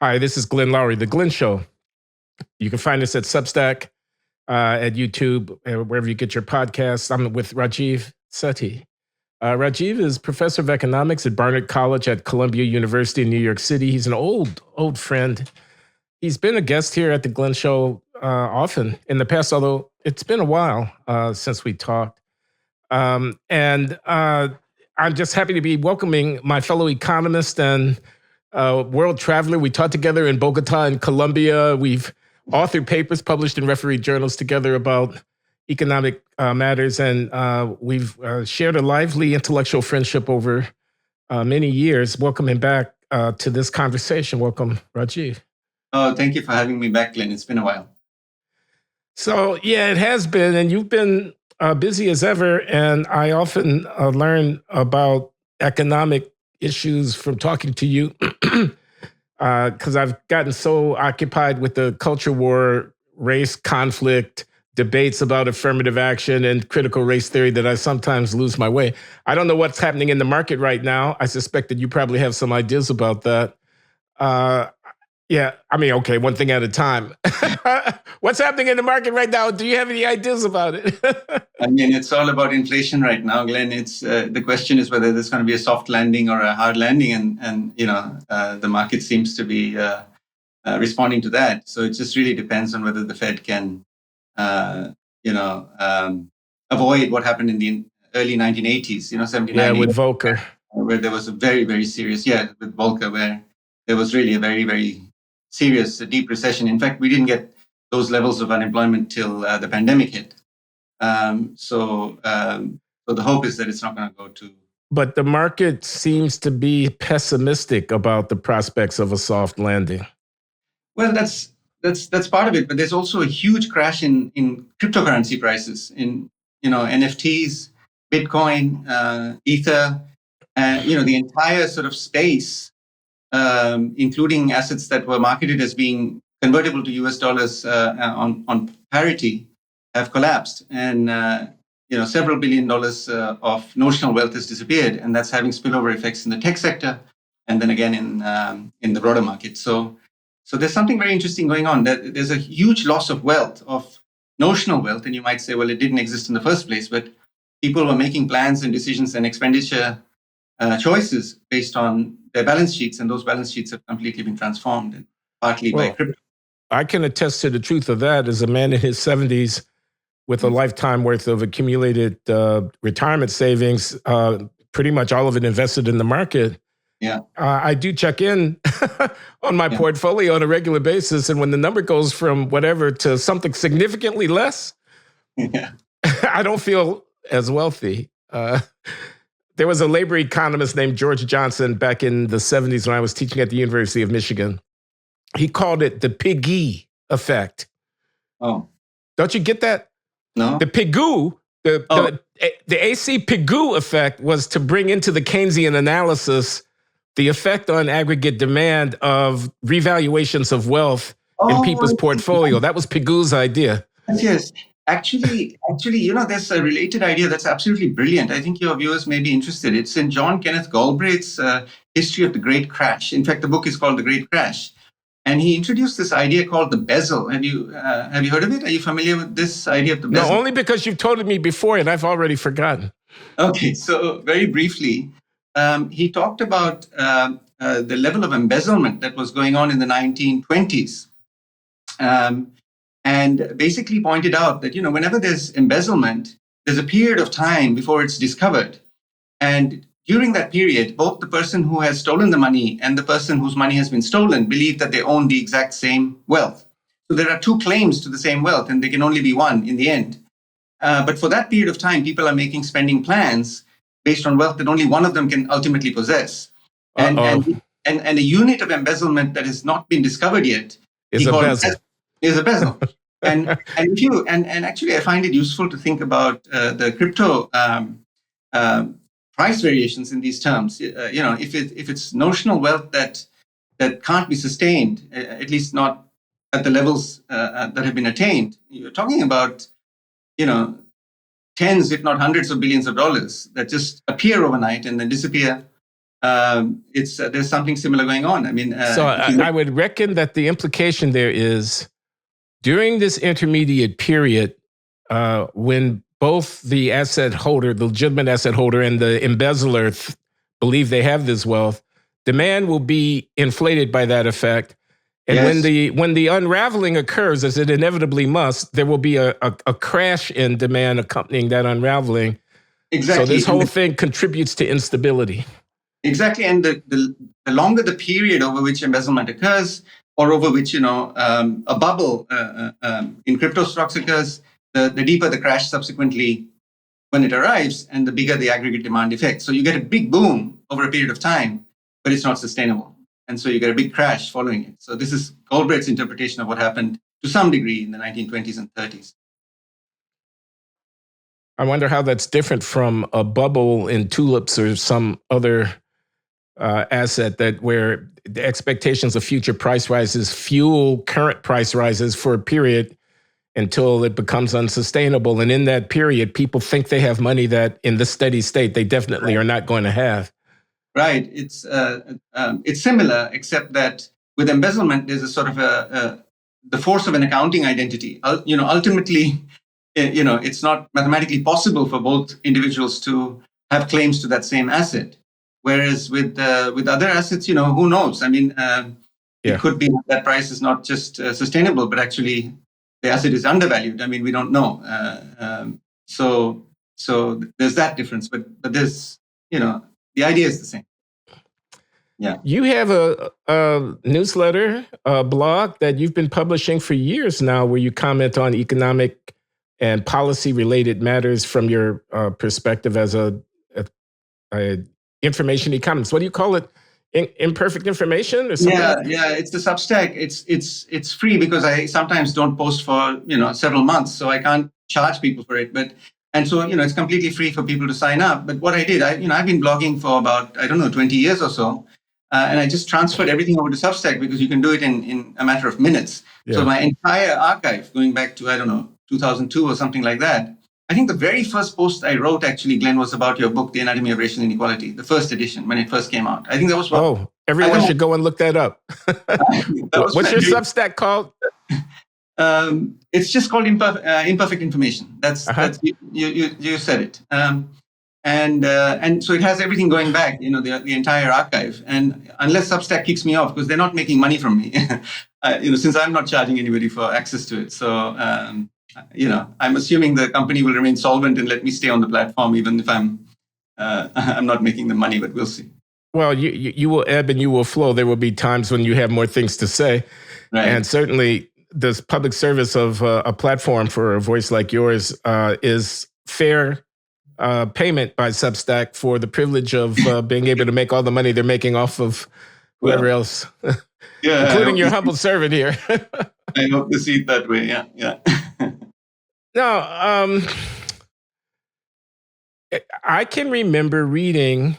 Hi, this is Glenn Loury, The Glenn Show. You can find us at Substack, at YouTube, wherever you get your podcasts. I'm with Rajiv Sethi. Rajiv is professor of economics at Barnard College at Columbia University in New York City. He's an old friend. He's been a guest here at The Glenn Show often in the past, although it's been a while since we talked. And I'm just happy to be welcoming my fellow economist and world traveler. We taught together in Bogota in Colombia. We've authored papers published in refereed journals together about economic matters, and we've shared a lively intellectual friendship over many years. Welcome him back to this conversation. Welcome, Rajiv. Oh, thank you for having me back, Glenn. It's been a while. So, yeah, it has been, and you've been busy as ever, and I often learn about economic issues from talking to you because I've gotten so occupied with the culture war, race conflict, debates about affirmative action and critical race theory that I sometimes lose my way. I don't know what's happening in the market right now. I suspect that you probably have some ideas about that. Yeah, I mean, okay, one thing at a time. What's happening in the market right now? Do you have any ideas about it? I mean, it's all about inflation right now, Glenn. It's the question is whether there's going to be a soft landing or a hard landing, and the market seems to be responding to that. So it just really depends on whether the Fed can, avoid what happened in the early 1980s, 79. Yeah, with Volcker, where there was a very, very serious, with Volcker, where there was really a very, very serious, deep recession. In fact, we didn't get those levels of unemployment till the pandemic hit. So the hope is that it's not going to go to. But the market seems to be pessimistic about the prospects of a soft landing. Well, that's part of it. But there's also a huge crash in cryptocurrency prices, in NFTs, Bitcoin, Ether, the entire sort of space. Including assets that were marketed as being convertible to US dollars on parity, have collapsed. And, several $1 billion of notional wealth has disappeared. And that's having spillover effects in the tech sector and then again in the broader market. So there's something very interesting going on. There's a huge loss of wealth, of notional wealth. And you might say, well, it didn't exist in the first place. But people were making plans and decisions and expenditure choices based on their balance sheets, and those balance sheets have completely been transformed, and partly by crypto. I can attest to the truth of that as a man in his 70s with a lifetime worth of accumulated retirement savings, pretty much all of it invested in the market. Yeah, I do check in on my portfolio on a regular basis, and when the number goes from whatever to something significantly less, I don't feel as wealthy. There was a labor economist named George Johnson back in the 70s when I was teaching at the University of Michigan. He called it the piggy effect. Oh. Don't you get that? No. The pigou, the AC pigou effect was to bring into the Keynesian analysis the effect on aggregate demand of revaluations of wealth in people's portfolio. That was Pigou's idea. Yes. Actually, there's a related idea that's absolutely brilliant. I think your viewers may be interested. It's in John Kenneth Galbraith's History of the Great Crash. In fact, the book is called The Great Crash. And he introduced this idea called the bezzle. Have you heard of it? Are you familiar with this idea of the bezzle? No, only because you've told me before and I've already forgotten. Okay, so very briefly, he talked about the level of embezzlement that was going on in the 1920s. And basically pointed out that, whenever there's embezzlement, there's a period of time before it's discovered. And during that period, both the person who has stolen the money and the person whose money has been stolen believe that they own the exact same wealth. So there are two claims to the same wealth, and there can only be one in the end. But for that period of time, people are making spending plans based on wealth that only one of them can ultimately possess. And a unit of embezzlement that has not been discovered yet is a bezzle. And actually, I find it useful to think about the crypto price variations in these terms. If it's notional wealth that can't be sustained, at least not at the levels that have been attained, you're talking about tens, if not hundreds of billions of dollars that just appear overnight and then disappear there's something similar going on. I mean, I would reckon that the implication there is during this intermediate period, when both the asset holder, the legitimate asset holder, and the embezzler believe they have this wealth, demand will be inflated by that effect. And when the unraveling occurs, as it inevitably must, there will be a crash in demand accompanying that unraveling. Exactly. So this whole thing contributes to instability. Exactly. And the longer the period over which embezzlement occurs, or over which, a bubble in crypto stocks occurs, the deeper the crash subsequently when it arrives, and the bigger the aggregate demand effect. So you get a big boom over a period of time, but it's not sustainable. And so you get a big crash following it. So this is Galbraith's interpretation of what happened to some degree in the 1920s and 30s. I wonder how that's different from a bubble in tulips or some other asset where the expectations of future price rises fuel current price rises for a period until it becomes unsustainable. And in that period, people think they have money that in the steady state, they definitely are not going to have. Right. It's similar, except that with embezzlement, there's a sort of the force of an accounting identity. Ultimately, it's not mathematically possible for both individuals to have claims to that same asset. Whereas with other assets, who knows? I mean, it could be that price is not just sustainable, but actually the asset is undervalued. I mean, we don't know. So there's that difference, but there's, the idea is the same. Yeah. You have a newsletter, a blog that you've been publishing for years now, where you comment on economic and policy-related matters from your perspective as a information economist. What do you call it? Imperfect information or something? Yeah. It's the Substack. It's free because I sometimes don't post for several months, so I can't charge people for it. And so it's completely free for people to sign up. But what I did, I've been blogging for about 20 years or so, and I just transferred everything over to Substack because you can do it in a matter of minutes. Yeah. So my entire archive, going back to 2002 or something like that. I think the very first post I wrote, actually, Glenn, was about your book, The Anatomy of Racial Inequality, the first edition when it first came out. I think that was what. Oh, everyone should go and look that up. What's your Substack called? It's just called Imperfect Information. That's you said it. And so it has everything going back, the entire archive. And unless Substack kicks me off, because they're not making money from me, since I'm not charging anybody for access to it. So. I'm assuming the company will remain solvent and let me stay on the platform, even if I'm not making the money, but we'll see. Well, you will ebb and you will flow. There will be times when you have more things to say. Right. And certainly this public service of a platform for a voice like yours is fair payment by Substack for the privilege of being able to make all the money they're making off of whoever else, including your humble servant here. I hope to see it that way. Yeah. No, I can remember reading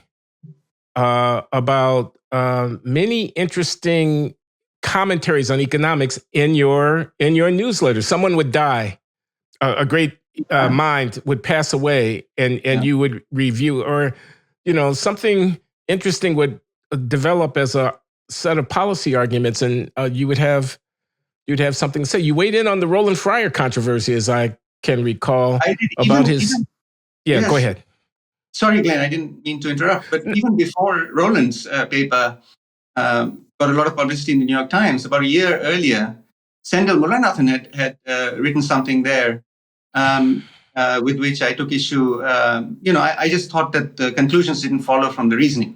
about many interesting commentaries on economics in your newsletter. Someone would die, a great mind would pass away, and you would review, or something interesting would develop as a set of policy arguments, and you'd have something to say. You weighed in on the Roland Fryer controversy, as I can recall, about his. Yes. Go ahead. Sorry, Glenn, I didn't mean to interrupt. But even before Roland's paper got a lot of publicity in the New York Times, about a year earlier, Sendhil Mullainathan had written something there with which I took issue. I just thought that the conclusions didn't follow from the reasoning.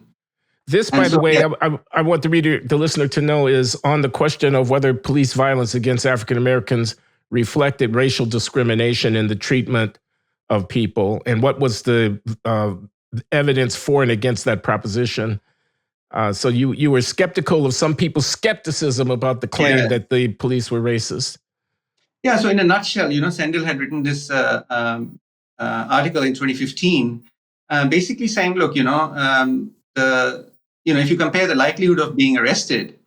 This, by the way, I want the listener to know, is on the question of whether police violence against African Americans reflected racial discrimination in the treatment of people, and what was the evidence for and against that proposition. So you were skeptical of some people's skepticism about the claim that the police were racist. Yeah. So in a nutshell, Sendhil had written this article in 2015, basically saying, look, if you compare the likelihood of being arrested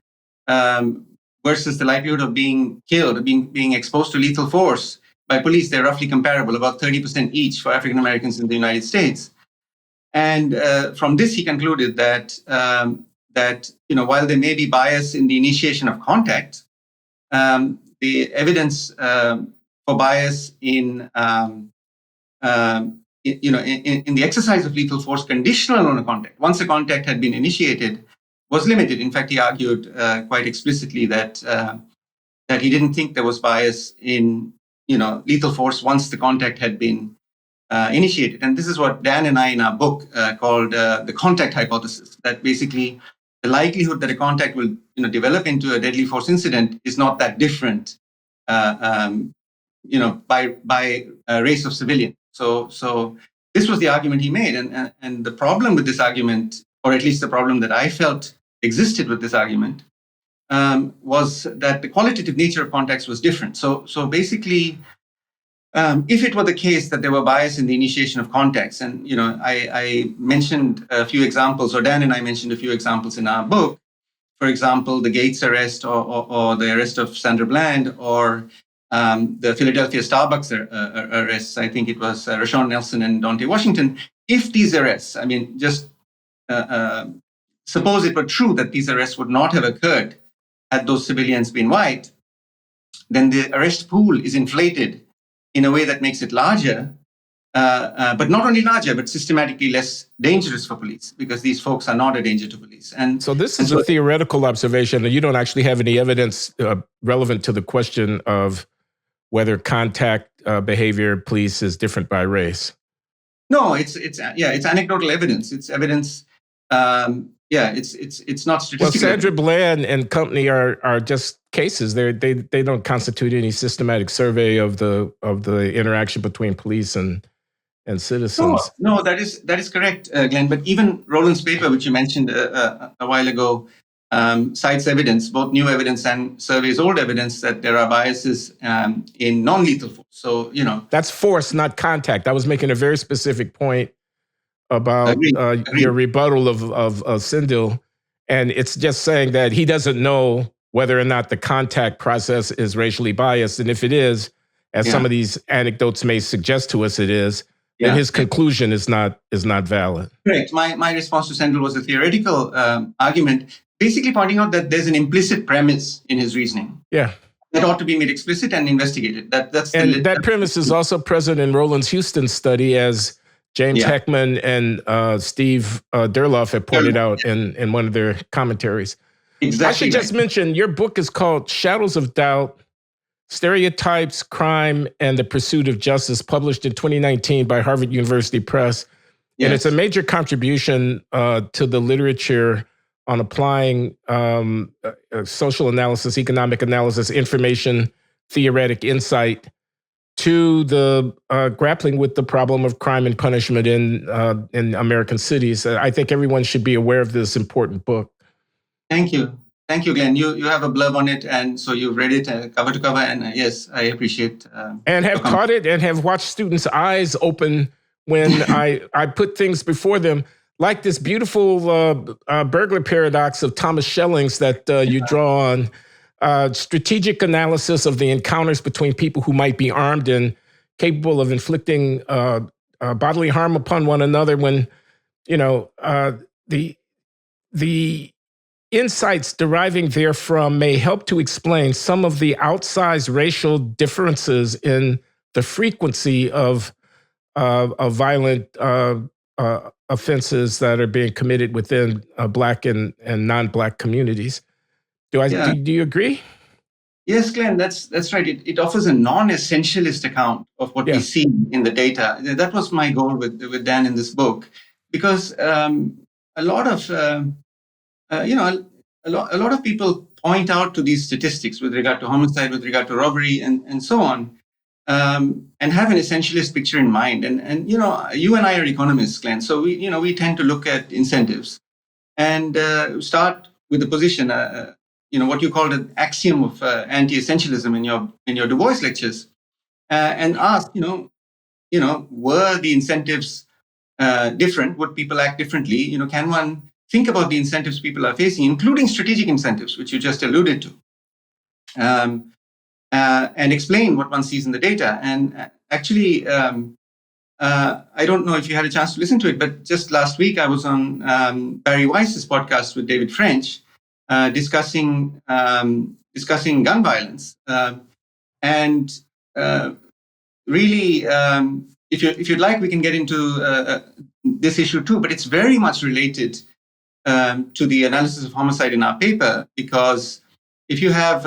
versus the likelihood of being killed, being exposed to lethal force by police, they're roughly comparable, about 30% each for African Americans in the United States. And from this, he concluded that while there may be bias in the initiation of contact, the evidence for bias in in the exercise of lethal force conditional on a contact, once a contact had been initiated, was limited. In fact, he argued quite explicitly that he didn't think there was bias in lethal force once the contact had been initiated. And this is what Dan and I in our book called the contact hypothesis, that basically the likelihood that a contact will develop into a deadly force incident is not that different by race of civilian. So this was the argument he made. And the problem with this argument, or at least the problem that I felt existed with this argument, was that the qualitative nature of contacts was different. So basically, if it were the case that there were bias in the initiation of contacts, and I mentioned a few examples, or Dan and I mentioned a few examples in our book. For example, the Gates arrest, or the arrest of Sandra Bland, or the Philadelphia Starbucks arrests. I think it was Rashawn Nelson and Dante Washington. If these arrests, I mean, just suppose it were true that these arrests would not have occurred had those civilians been white, then the arrest pool is inflated in a way that makes it larger, but not only larger, but systematically less dangerous for police, because these folks are not a danger to police. And so this is a theoretical observation, and you don't actually have any evidence relevant to the question of whether contact behavior police is different by race. No, it's anecdotal evidence. It's evidence. It's not statistical. Well, Sandra Bland and company are just cases. They don't constitute any systematic survey of the interaction between police and citizens. No, that is correct, Glenn. But even Rowland's paper, which you mentioned a while ago, cites evidence, both new evidence and surveys old evidence, that there are biases in non-lethal force. So that's force, not contact. I was making a very specific point about Agreed. Your rebuttal of Sindel, and it's just saying that he doesn't know whether or not the contact process is racially biased, and if it is, as some of these anecdotes may suggest to us, it is. Then his conclusion is not valid. Correct. My response to Sindel was a theoretical argument, basically pointing out that there's an implicit premise in his reasoning. Yeah. That ought to be made explicit and investigated. That premise is also present in Roland's Houston study, as James Heckman and Steve Derloff have pointed out in one of their commentaries. Exactly. I should just mention, your book is called Shadows of Doubt, Stereotypes, Crime, and the Pursuit of Justice, published in 2019 by Harvard University Press. Yes. And it's a major contribution to the literature on applying social analysis, economic analysis, information, theoretic insight to the grappling with the problem of crime and punishment in American cities. I think everyone should be aware of this important book. Thank you. Thank you, Glenn. You have a blurb on it, and so you've read it cover to cover, and yes, I appreciate. And have caught it and have watched students' eyes open when I put things before them, like this beautiful burglar paradox of Thomas Schelling's that you draw on, strategic analysis of the encounters between people who might be armed and capable of inflicting bodily harm upon one another, when the insights deriving therefrom may help to explain some of the outsized racial differences in the frequency of violent offenses that are being committed within Black and non-Black communities. Do you agree? Yes, Glenn, that's right. It offers a non-essentialist account of what we see in the data. That was my goal with Dan in this book, because a lot of people point out to these statistics with regard to homicide, with regard to robbery, and so on, and have an essentialist picture in mind. And you and I are economists, Glenn, so we tend to look at incentives and start with the position, what you called an axiom of anti-essentialism in your Du Bois lectures, and ask, were the incentives different? Would people act differently? Can one think about the incentives people are facing, including strategic incentives, which you just alluded to, and explain what one sees in the data. And actually, I don't know if you had a chance to listen to it, but just last week I was on Barry Weiss's podcast with David French, discussing gun violence, and really, if you'd like, we can get into this issue too. But it's very much related to the analysis of homicide in our paper, because if you have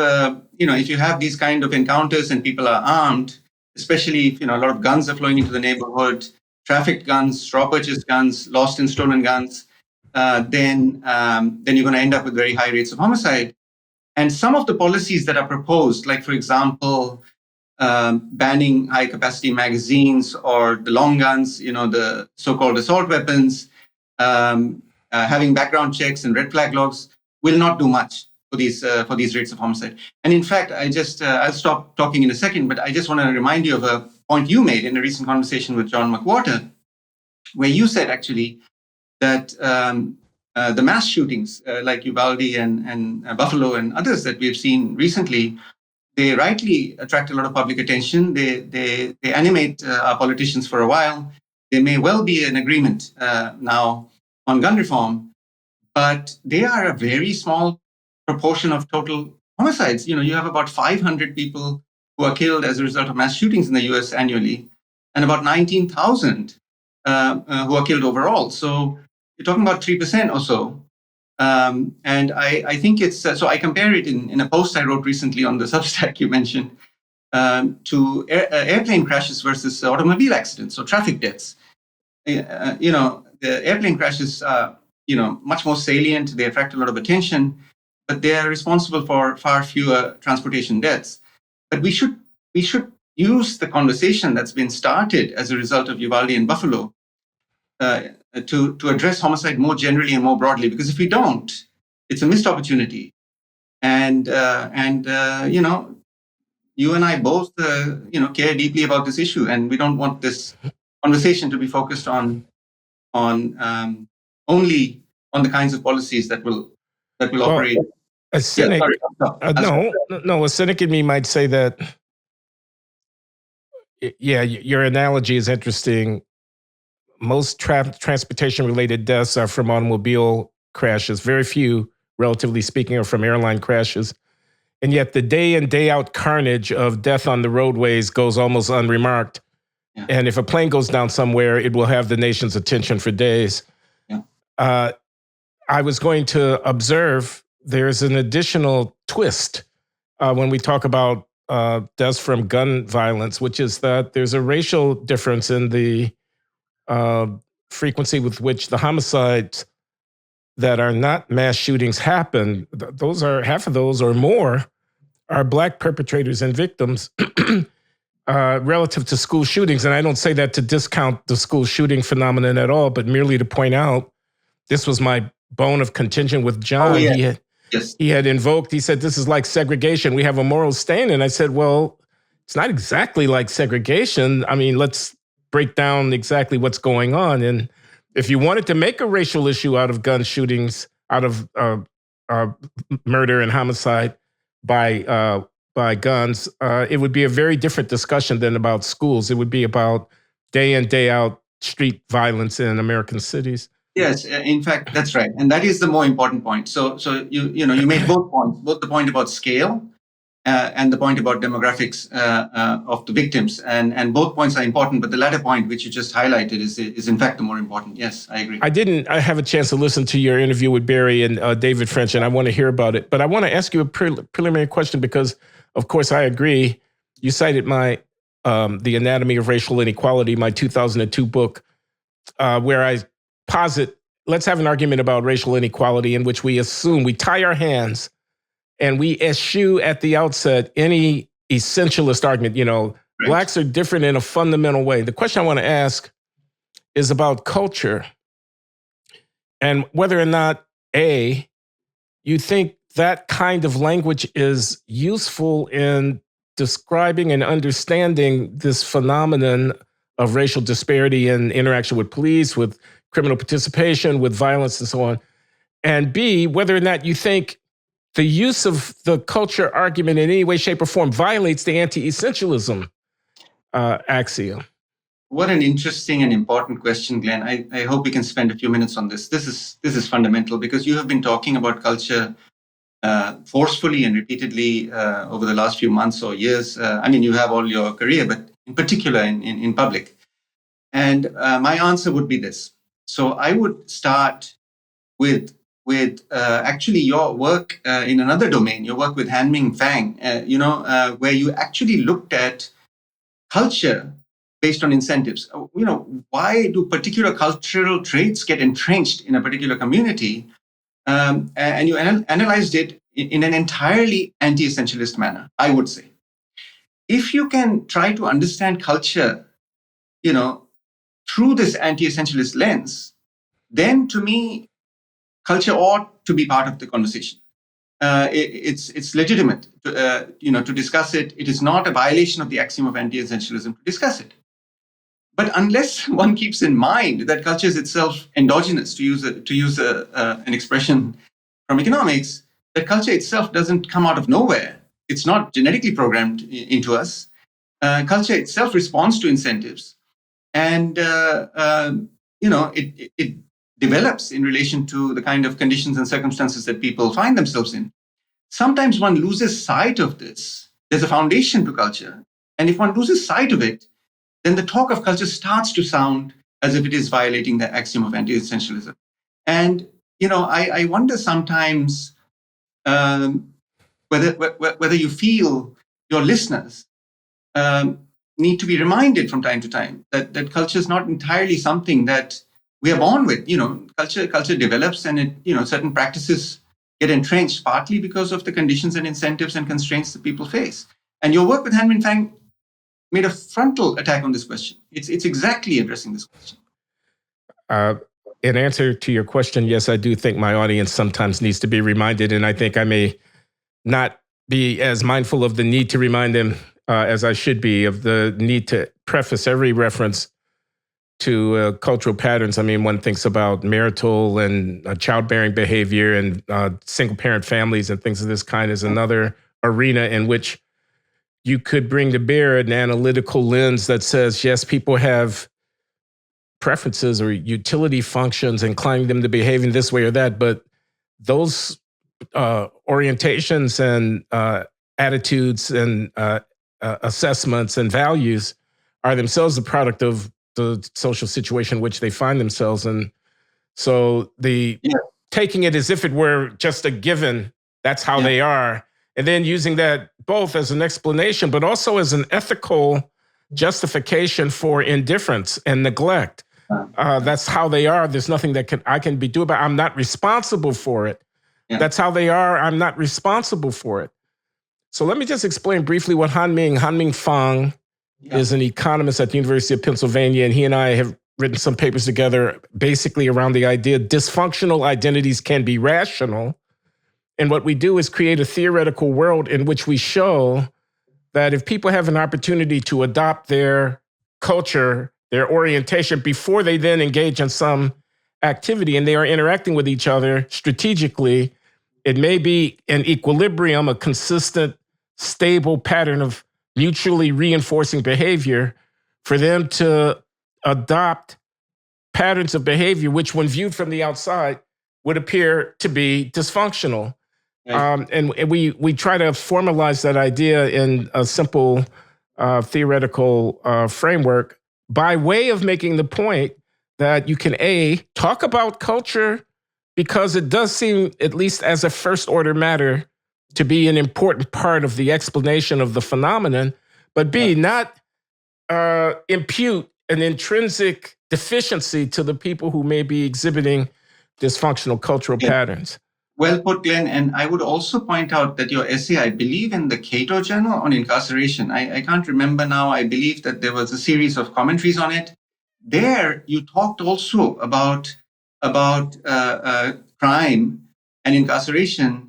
these kind of encounters and people are armed, especially if a lot of guns are flowing into the neighborhood, trafficked guns, straw purchase guns, lost and stolen guns, then you're going to end up with very high rates of homicide. And some of the policies that are proposed, like for example, banning high capacity magazines or the long guns, the so-called assault weapons, having background checks and red flag logs, will not do much for these rates of homicide. And in fact, I'll stop talking in a second, but I just want to remind you of a point you made in a recent conversation with John McWhorter, where you said actually that the mass shootings like Uvalde and Buffalo and others that we've seen recently, they rightly attract a lot of public attention. They animate our politicians for a while. There may well be an agreement now on gun reform, but they are a very small proportion of total homicides. You have about 500 people who are killed as a result of mass shootings in the US annually, and about 19,000 who are killed overall. So you're talking about 3% or so. And I think it's, so I compare it in a post I wrote recently on the Substack you mentioned, to airplane crashes versus automobile accidents, so traffic deaths. The airplane crashes are, much more salient. They attract a lot of attention, but they are responsible for far fewer transportation deaths. But we should use the conversation that's been started as a result of Uvalde and Buffalo to address homicide more generally and more broadly. Because if we don't, it's a missed opportunity. And you and I both, care deeply about this issue, and we don't want this conversation to be focused on only on the kinds of policies that will operate. A cynic, a cynic in me might say that, your analogy is interesting. Most transportation-related deaths are from automobile crashes. Very few, relatively speaking, are from airline crashes. And yet the day in, day out carnage of death on the roadways goes almost unremarked. Yeah. And if a plane goes down somewhere, it will have the nation's attention for days. Yeah. I was going to observe there's an additional twist when we talk about deaths from gun violence, which is that there's a racial difference in the frequency with which the homicides that are not mass shootings happen. Those are half of those or more are Black perpetrators and victims relative to school shootings. And I don't say that to discount the school shooting phenomenon at all, but merely to point out, this was my bone of contention with John. Oh, yeah. He had invoked, he said, this is like segregation. We have a moral stain. And I said, well, it's not exactly like segregation. I mean, let's break down exactly what's going on. And if you wanted to make a racial issue out of gun shootings, out of murder and homicide by guns, it would be a very different discussion than about schools. It would be about day in, day out street violence in American cities. Yes, in fact, that's right. And that is the more important point. So you made both points, both the point about scale and the point about demographics of the victims. And both points are important, but the latter point, which you just highlighted, is in fact the more important. Yes, I agree. I have a chance to listen to your interview with Barry and David French, and I want to hear about it. But I want to ask you a preliminary question because, of course, I agree. You cited my The Anatomy of Racial Inequality, my 2002 book, where I posit, let's have an argument about racial inequality in which we assume, we tie our hands and we eschew at the outset any essentialist argument. Right. Blacks are different in a fundamental way. The question I want to ask is about culture and whether or not, A, you think that kind of language is useful in describing and understanding this phenomenon of racial disparity in interaction with police, with criminal participation, with violence and so on. And B, whether or not you think the use of the culture argument in any way, shape, or form violates the anti-essentialism axiom. What an interesting and important question, Glenn. I hope we can spend a few minutes on this. This is fundamental because you have been talking about culture forcefully and repeatedly over the last few months or years. You have all your career, but in particular in public. And my answer would be this. So I would start with actually your work in another domain, your work with Han-Ming Fang, where you actually looked at culture based on incentives. Why do particular cultural traits get entrenched in a particular community? And you analyzed it in an entirely anti-essentialist manner, I would say. If you can try to understand culture, through this anti-essentialist lens, then to me, culture ought to be part of the conversation. It's legitimate to discuss it. It is not a violation of the axiom of anti-essentialism to discuss it. But unless one keeps in mind that culture is itself endogenous, to use an expression from economics, that culture itself doesn't come out of nowhere. It's not genetically programmed into us. Culture itself responds to incentives, and it develops in relation to the kind of conditions and circumstances that people find themselves in. Sometimes one loses sight of this. There's a foundation to culture, and if one loses sight of it, then the talk of culture starts to sound as if it is violating the axiom of anti-essentialism. And I wonder sometimes whether you feel your listeners need to be reminded from time to time that culture is not entirely something that we are born with. Culture develops, and certain practices get entrenched partly because of the conditions and incentives and constraints that people face. And your work with Han-Ming Fang made a frontal attack on this question. It's exactly addressing this question. In answer to your question, yes, I do think my audience sometimes needs to be reminded, and I think I may not be as mindful of the need to remind them as I should be, of the need to preface every reference to cultural patterns. I mean, one thinks about marital and childbearing behavior and single-parent families and things of this kind as another arena in which you could bring to bear an analytical lens that says, yes, people have preferences or utility functions inclining them to behave in this way or that, but those orientations and attitudes and assessments and values are themselves the product of the social situation in which they find themselves. And so taking it as if it were just a given, that's how they are, and then using that both as an explanation, but also as an ethical justification for indifference and neglect. That's how they are. There's nothing that I can be doing about it. I'm not responsible for it. Yeah. That's how they are. I'm not responsible for it. So let me just explain briefly what Han-Ming Fang is an economist at the University of Pennsylvania, and he and I have written some papers together basically around the idea dysfunctional identities can be rational. And what we do is create a theoretical world in which we show that if people have an opportunity to adopt their culture, their orientation, before they then engage in some activity and they are interacting with each other strategically, it may be an equilibrium, a consistent, stable pattern of mutually reinforcing behavior for them to adopt patterns of behavior, which when viewed from the outside would appear to be dysfunctional. Right. And we try to formalize that idea in a simple theoretical framework by way of making the point that you can talk about culture because it does seem, at least as a first order matter, to be an important part of the explanation of the phenomenon, but B, not impute an intrinsic deficiency to the people who may be exhibiting dysfunctional cultural patterns. Well put, Glenn. And I would also point out that your essay, I believe, in the Cato Journal on incarceration, I can't remember now, I believe that there was a series of commentaries on it. There, you talked also about crime and incarceration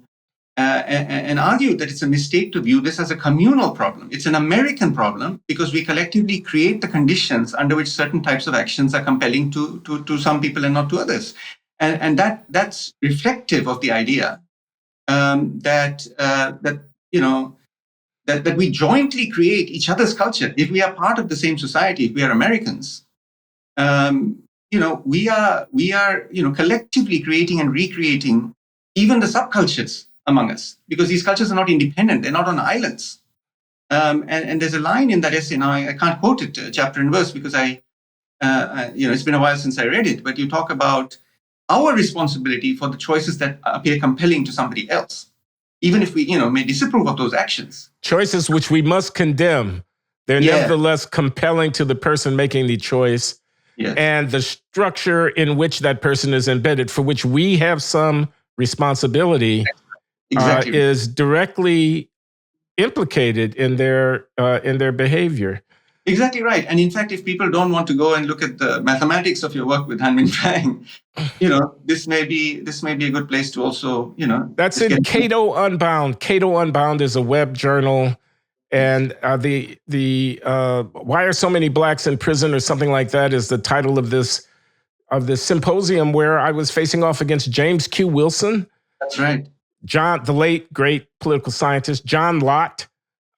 and argued that it's a mistake to view this as a communal problem. It's an American problem because we collectively create the conditions under which certain types of actions are compelling to some people and not to others. And that's reflective of the idea that that we jointly create each other's culture. If we are part of the same society, if we are Americans, we are collectively creating and recreating even the subcultures among us, because these cultures are not independent; they're not on islands. And there's a line in that essay. Now I can't quote it chapter and verse because it's been a while since I read it. But you talk about our responsibility for the choices that appear compelling to somebody else, even if we may disapprove of those actions. Choices which we must condemn. They're nevertheless compelling to the person making the choice. Yes. And the structure in which that person is embedded, for which we have some responsibility, exactly. Is directly implicated in their behavior. Exactly right. And in fact, if people don't want to go and look at the mathematics of your work with Han Min Fang, this may be a good place to also, That's in Cato Unbound. Cato Unbound is a web journal. And why are so many blacks in prison or something like that is the title of this symposium where I was facing off against James Q. Wilson. That's right. The late great political scientist, John Lott,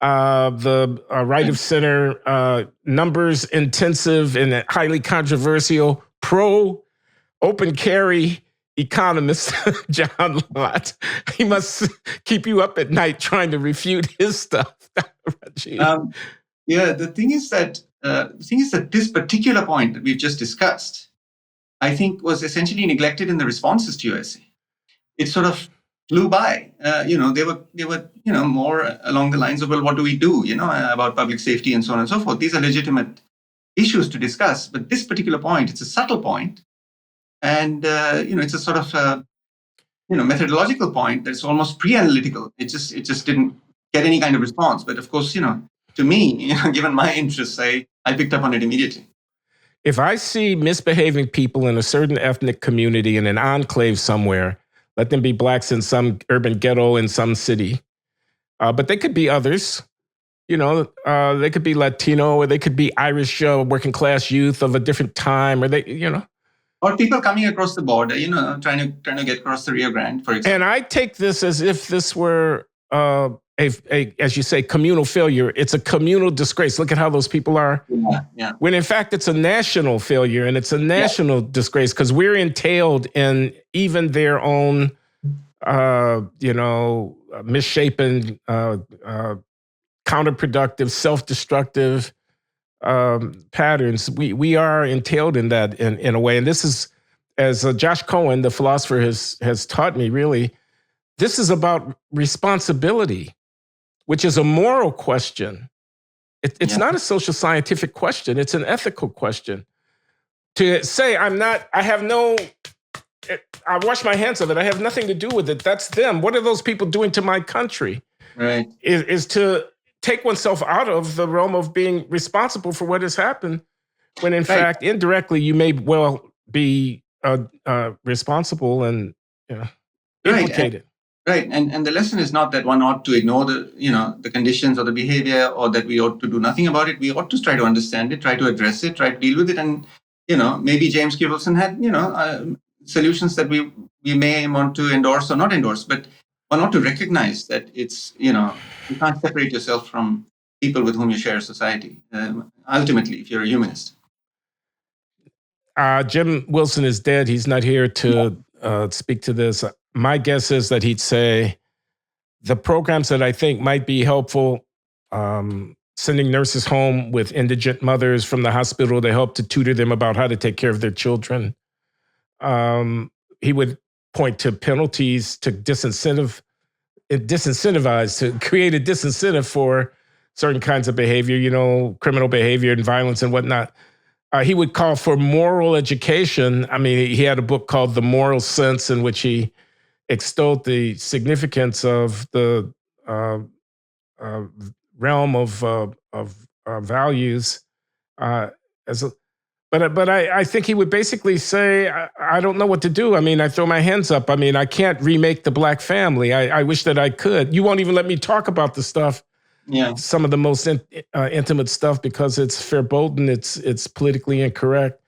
the right of center, numbers intensive and highly controversial pro open carry economist, John Lott. He must keep you up at night trying to refute his stuff. The thing is that this particular point that we've just discussed, I think, was essentially neglected in the responses to your essay. It sort of flew by. They were more along the lines of, well, what do we do? About public safety and so on and so forth. These are legitimate issues to discuss, but this particular point, it's a subtle point, and it's a sort of methodological point that's almost pre-analytical. It just didn't get any kind of response. But of course, to me, given my interests, I picked up on it immediately. If I see misbehaving people in a certain ethnic community in an enclave somewhere, let them be blacks in some urban ghetto in some city, but they could be others. They could be Latino, or they could be Irish working class youth of a different time, or or people coming across the border, trying to get across the Rio Grande, for example. And I take this as if this were as you say, communal failure. It's a communal disgrace. Look at how those people are. Yeah. When in fact, it's a national failure, and it's a national disgrace because we're entailed in even their own, misshapen, counterproductive, self-destructive patterns. We are entailed in that in a way. And this is, as Josh Cohen, the philosopher, has taught me, really, this is about responsibility, which is a moral question. It's not a social scientific question. It's an ethical question. To say, I wash my hands of it. I have nothing to do with it. That's them. What are those people doing to my country? Right. Is to take oneself out of the realm of being responsible for what has happened, when in fact, indirectly, you may well be responsible and implicated. Right. And the lesson is not that one ought to ignore the conditions or the behavior, or that we ought to do nothing about it. We ought to try to understand it, try to address it, try to deal with it. And, maybe James Q. Wilson had, solutions that we may want to endorse or not endorse, but one ought to recognize that it's, you can't separate yourself from people with whom you share a society, ultimately, if you're a humanist. Jim Wilson is dead. He's not here to speak to this. My guess is that he'd say the programs that I think might be helpful, sending nurses home with indigent mothers from the hospital to help to tutor them about how to take care of their children. He would point to penalties to disincentivize, to create a disincentive for certain kinds of behavior, criminal behavior and violence and whatnot. He would call for moral education. I mean, he had a book called The Moral Sense, in which he extolled the significance of the realm of values. But I think he would basically say, I don't know what to do. I mean, I throw my hands up. I mean, I can't remake the black family. I wish that I could. You won't even let me talk about the stuff. Yeah. Some of the most intimate stuff, because it's verboten, it's politically incorrect.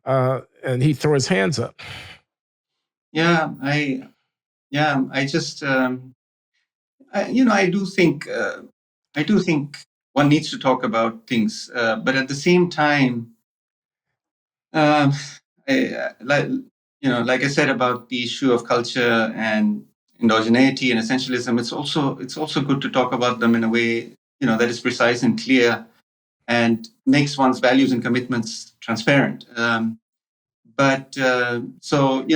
And he throw his hands up. I just, I do think I do think one needs to talk about things, but at the same time, um, like I said about the issue of culture and endogeneity and essentialism, it's also good to talk about them in a way that is precise and clear and makes one's values and commitments transparent. But so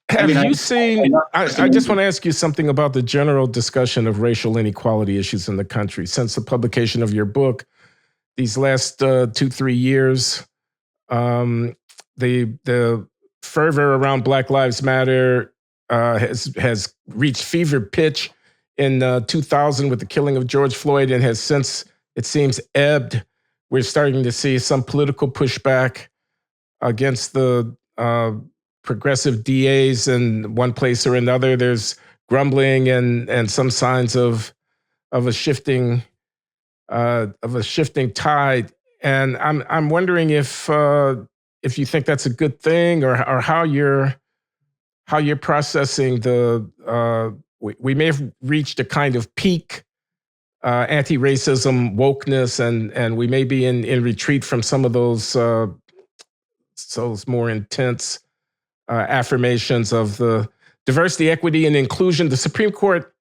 I Have mean, you I'm seen? not I just want testimony. to ask you something about the general discussion of racial inequality issues in the country since the publication of your book. These last 2-3 years, um, the fervor around Black Lives Matter has reached fever pitch in 2000 with the killing of George Floyd, and has since, it seems, ebbed. We're starting to see some political pushback against the progressive DAs in one place or another. There's grumbling and some signs of a shifting tide. And I'm wondering if you think that's a good thing, or how you're processing the we may have reached a kind of peak anti-racism wokeness, and we may be in retreat from some of those more intense affirmations of the diversity, equity, and inclusion. The Supreme Court,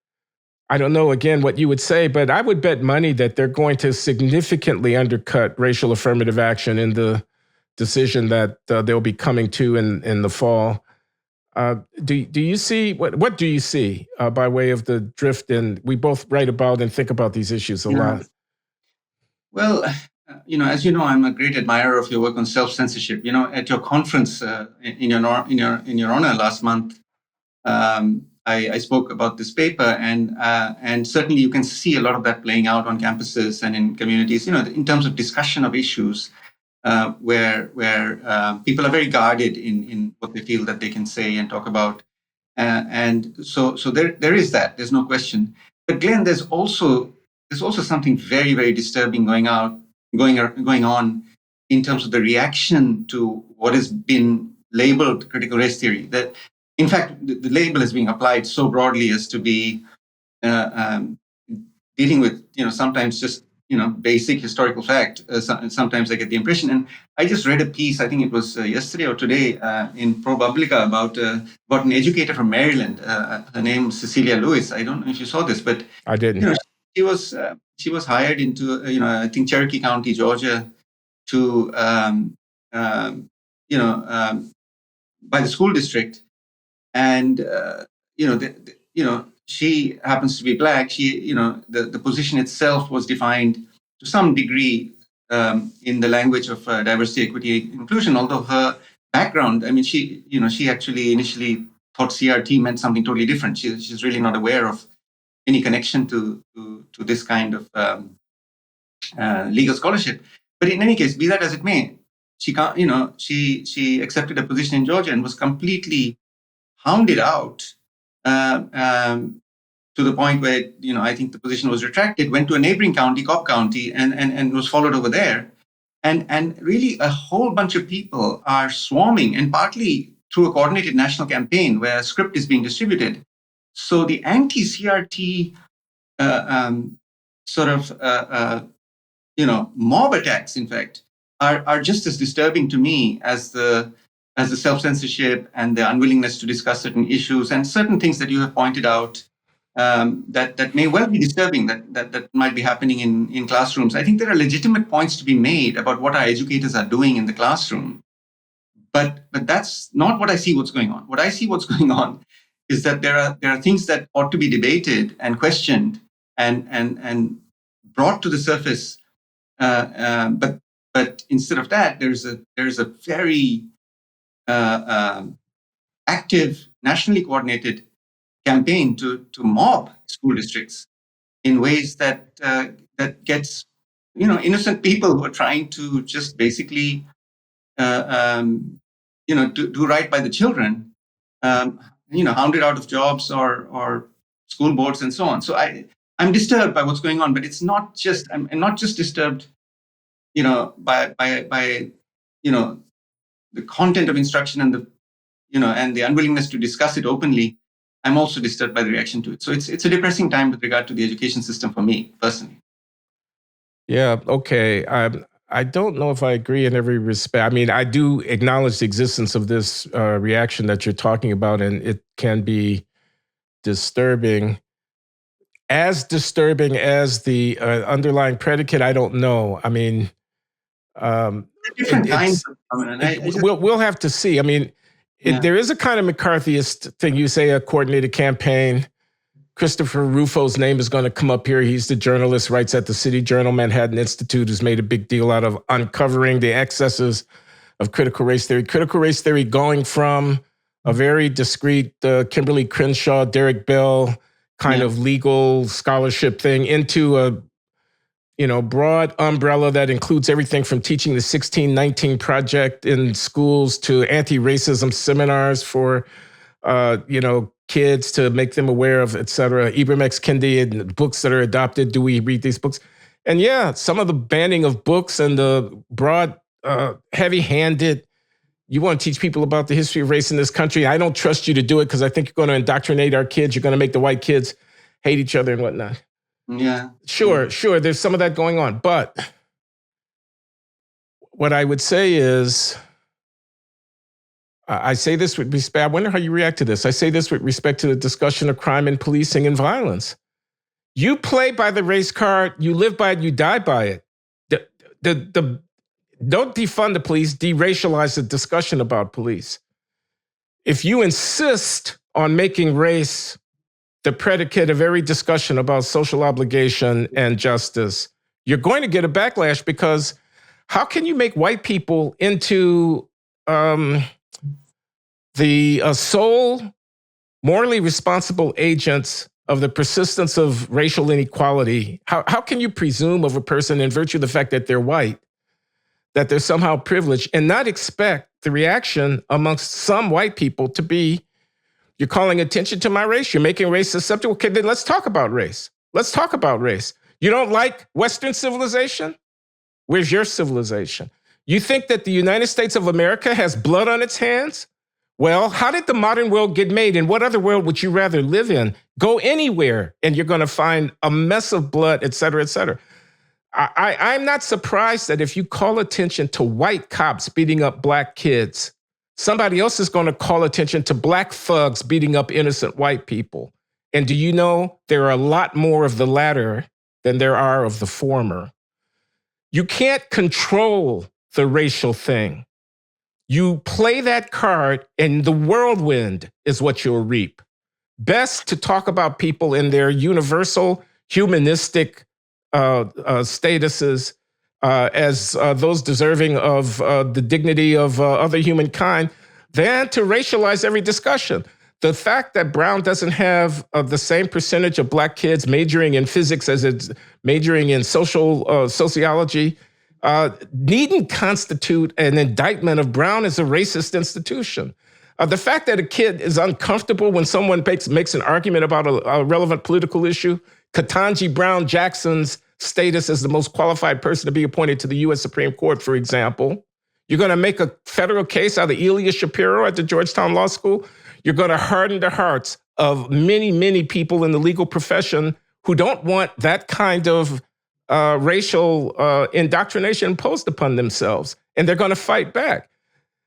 I don't know again what you would say, but I would bet money that they're going to significantly undercut racial affirmative action in the decision that they'll be coming to in the fall. Do you see what do you see by way of the drift? And we both write about and think about these issues a Yeah. lot. Well, as you know, I'm a great admirer of your work on self-censorship. At your conference in your honor last month, I spoke about this paper, and certainly you can see a lot of that playing out on campuses and in communities. In terms of discussion of issues, where people are very guarded in what they feel that they can say and talk about, and so there is that. There's no question. But Glenn, there's also something very, very disturbing going on in terms of the reaction to what has been labeled critical race theory. That, in fact, the label is being applied so broadly as to be uh, um, dealing with sometimes just basic historical fact. Sometimes I get the impression, and I just read a piece. I think it was yesterday or today in ProPublica about an educator from Maryland. Her name is Cecilia Lewis. I don't know if you saw this, but I didn't. you know she was hired into I think Cherokee County, Georgia, to by the school district, and she happens to be black. She the position itself was defined to some degree in the language of diversity, equity, inclusion. Although her background, I mean, she actually initially thought CRT meant something totally different. She's really not aware of any connection to this kind of legal scholarship. But in any case, be that as it may, she can't, she accepted a position in Georgia and was completely hounded out uh, um, to the point where I think the position was retracted. Went to a neighboring county, Cobb County, and was followed over there. And really, a whole bunch of people are swarming, and partly through a coordinated national campaign where a script is being distributed. So the anti-CRT sort of mob attacks, in fact, are just as disturbing to me as the self-censorship and the unwillingness to discuss certain issues and certain things that you have pointed out that may well be disturbing, that might be happening in classrooms. I think there are legitimate points to be made about what our educators are doing in the classroom, but that's not what I see what's going on. What I see what's going on is that there are things that ought to be debated and questioned and brought to the surface, but instead of that, there's a very active, nationally coordinated campaign to mob school districts in ways that gets innocent people who are trying to just basically do right by the children, hounded out of jobs or school boards and so on. So I'm disturbed by what's going on, but it's not just I'm not just disturbed by the content of instruction and the unwillingness to discuss it openly. I'm also disturbed by the reaction to it. So it's a depressing time with regard to the education system for me personally. Yeah. Okay. I don't know if I agree in every respect. I mean, I do acknowledge the existence of this reaction that you're talking about, and it can be disturbing. As disturbing as the underlying predicate, I don't know. I mean, um, Different kinds it's of phenomenon. I just, we'll have to see. I mean, yeah. there is a kind of McCarthyist thing. You say a coordinated campaign. Christopher Rufo's name is going to come up here. He's the journalist, writes at the City Journal, Manhattan Institute, who's made a big deal out of uncovering the excesses of critical race theory. Critical race theory going from a very discreet Kimberly Crenshaw, Derek Bell kind of legal scholarship thing into a broad umbrella that includes everything from teaching the 1619 Project in schools to anti-racism seminars for kids to make them aware of, et cetera. Ibram X. Kendi and books that are adopted. Do we read these books? And yeah, some of the banning of books and the broad, heavy-handed, you want to teach people about the history of race in this country. I don't trust you to do it because I think you're going to indoctrinate our kids. You're going to make the white kids hate each other and whatnot. Yeah. Sure. There's some of that going on. But what I would say is, I say this with respect. I wonder how you react to this. I say this with respect to the discussion of crime and policing and violence. You play by the race card, you live by it, you die by it. Don't defund the police, deracialize the discussion about police. If you insist on making race the predicate of every discussion about social obligation and justice, you're going to get a backlash, because how can you make white people into the sole morally responsible agents of the persistence of racial inequality? How can you presume of a person in virtue of the fact that they're white, that they're somehow privileged, and not expect the reaction amongst some white people to be, you're calling attention to my race, you're making race susceptible? Okay, then let's talk about race. Let's talk about race. You don't like Western civilization? Where's your civilization? You think that the United States of America has blood on its hands? Well, how did the modern world get made? And what other world would you rather live in? Go anywhere and you're going to find a mess of blood, et cetera, et cetera. I'm not surprised that if you call attention to white cops beating up black kids, somebody else is going to call attention to black thugs beating up innocent white people. And do you know there are a lot more of the latter than there are of the former? You can't control the racial thing. You play that card, and the whirlwind is what you'll reap. Best to talk about people in their universal humanistic statuses as those deserving of the dignity of other humankind than to racialize every discussion. The fact that Brown doesn't have the same percentage of black kids majoring in physics as it's majoring in sociology needn't constitute an indictment of Brown as a racist institution. The fact that a kid is uncomfortable when someone makes an argument about a relevant political issue, Ketanji Brown Jackson's status as the most qualified person to be appointed to the U.S. Supreme Court, for example. You're going to make a federal case out of Elia Shapiro at the Georgetown Law School. You're going to harden the hearts of many, many people in the legal profession who don't want that kind of racial indoctrination imposed upon themselves, and they're going to fight back,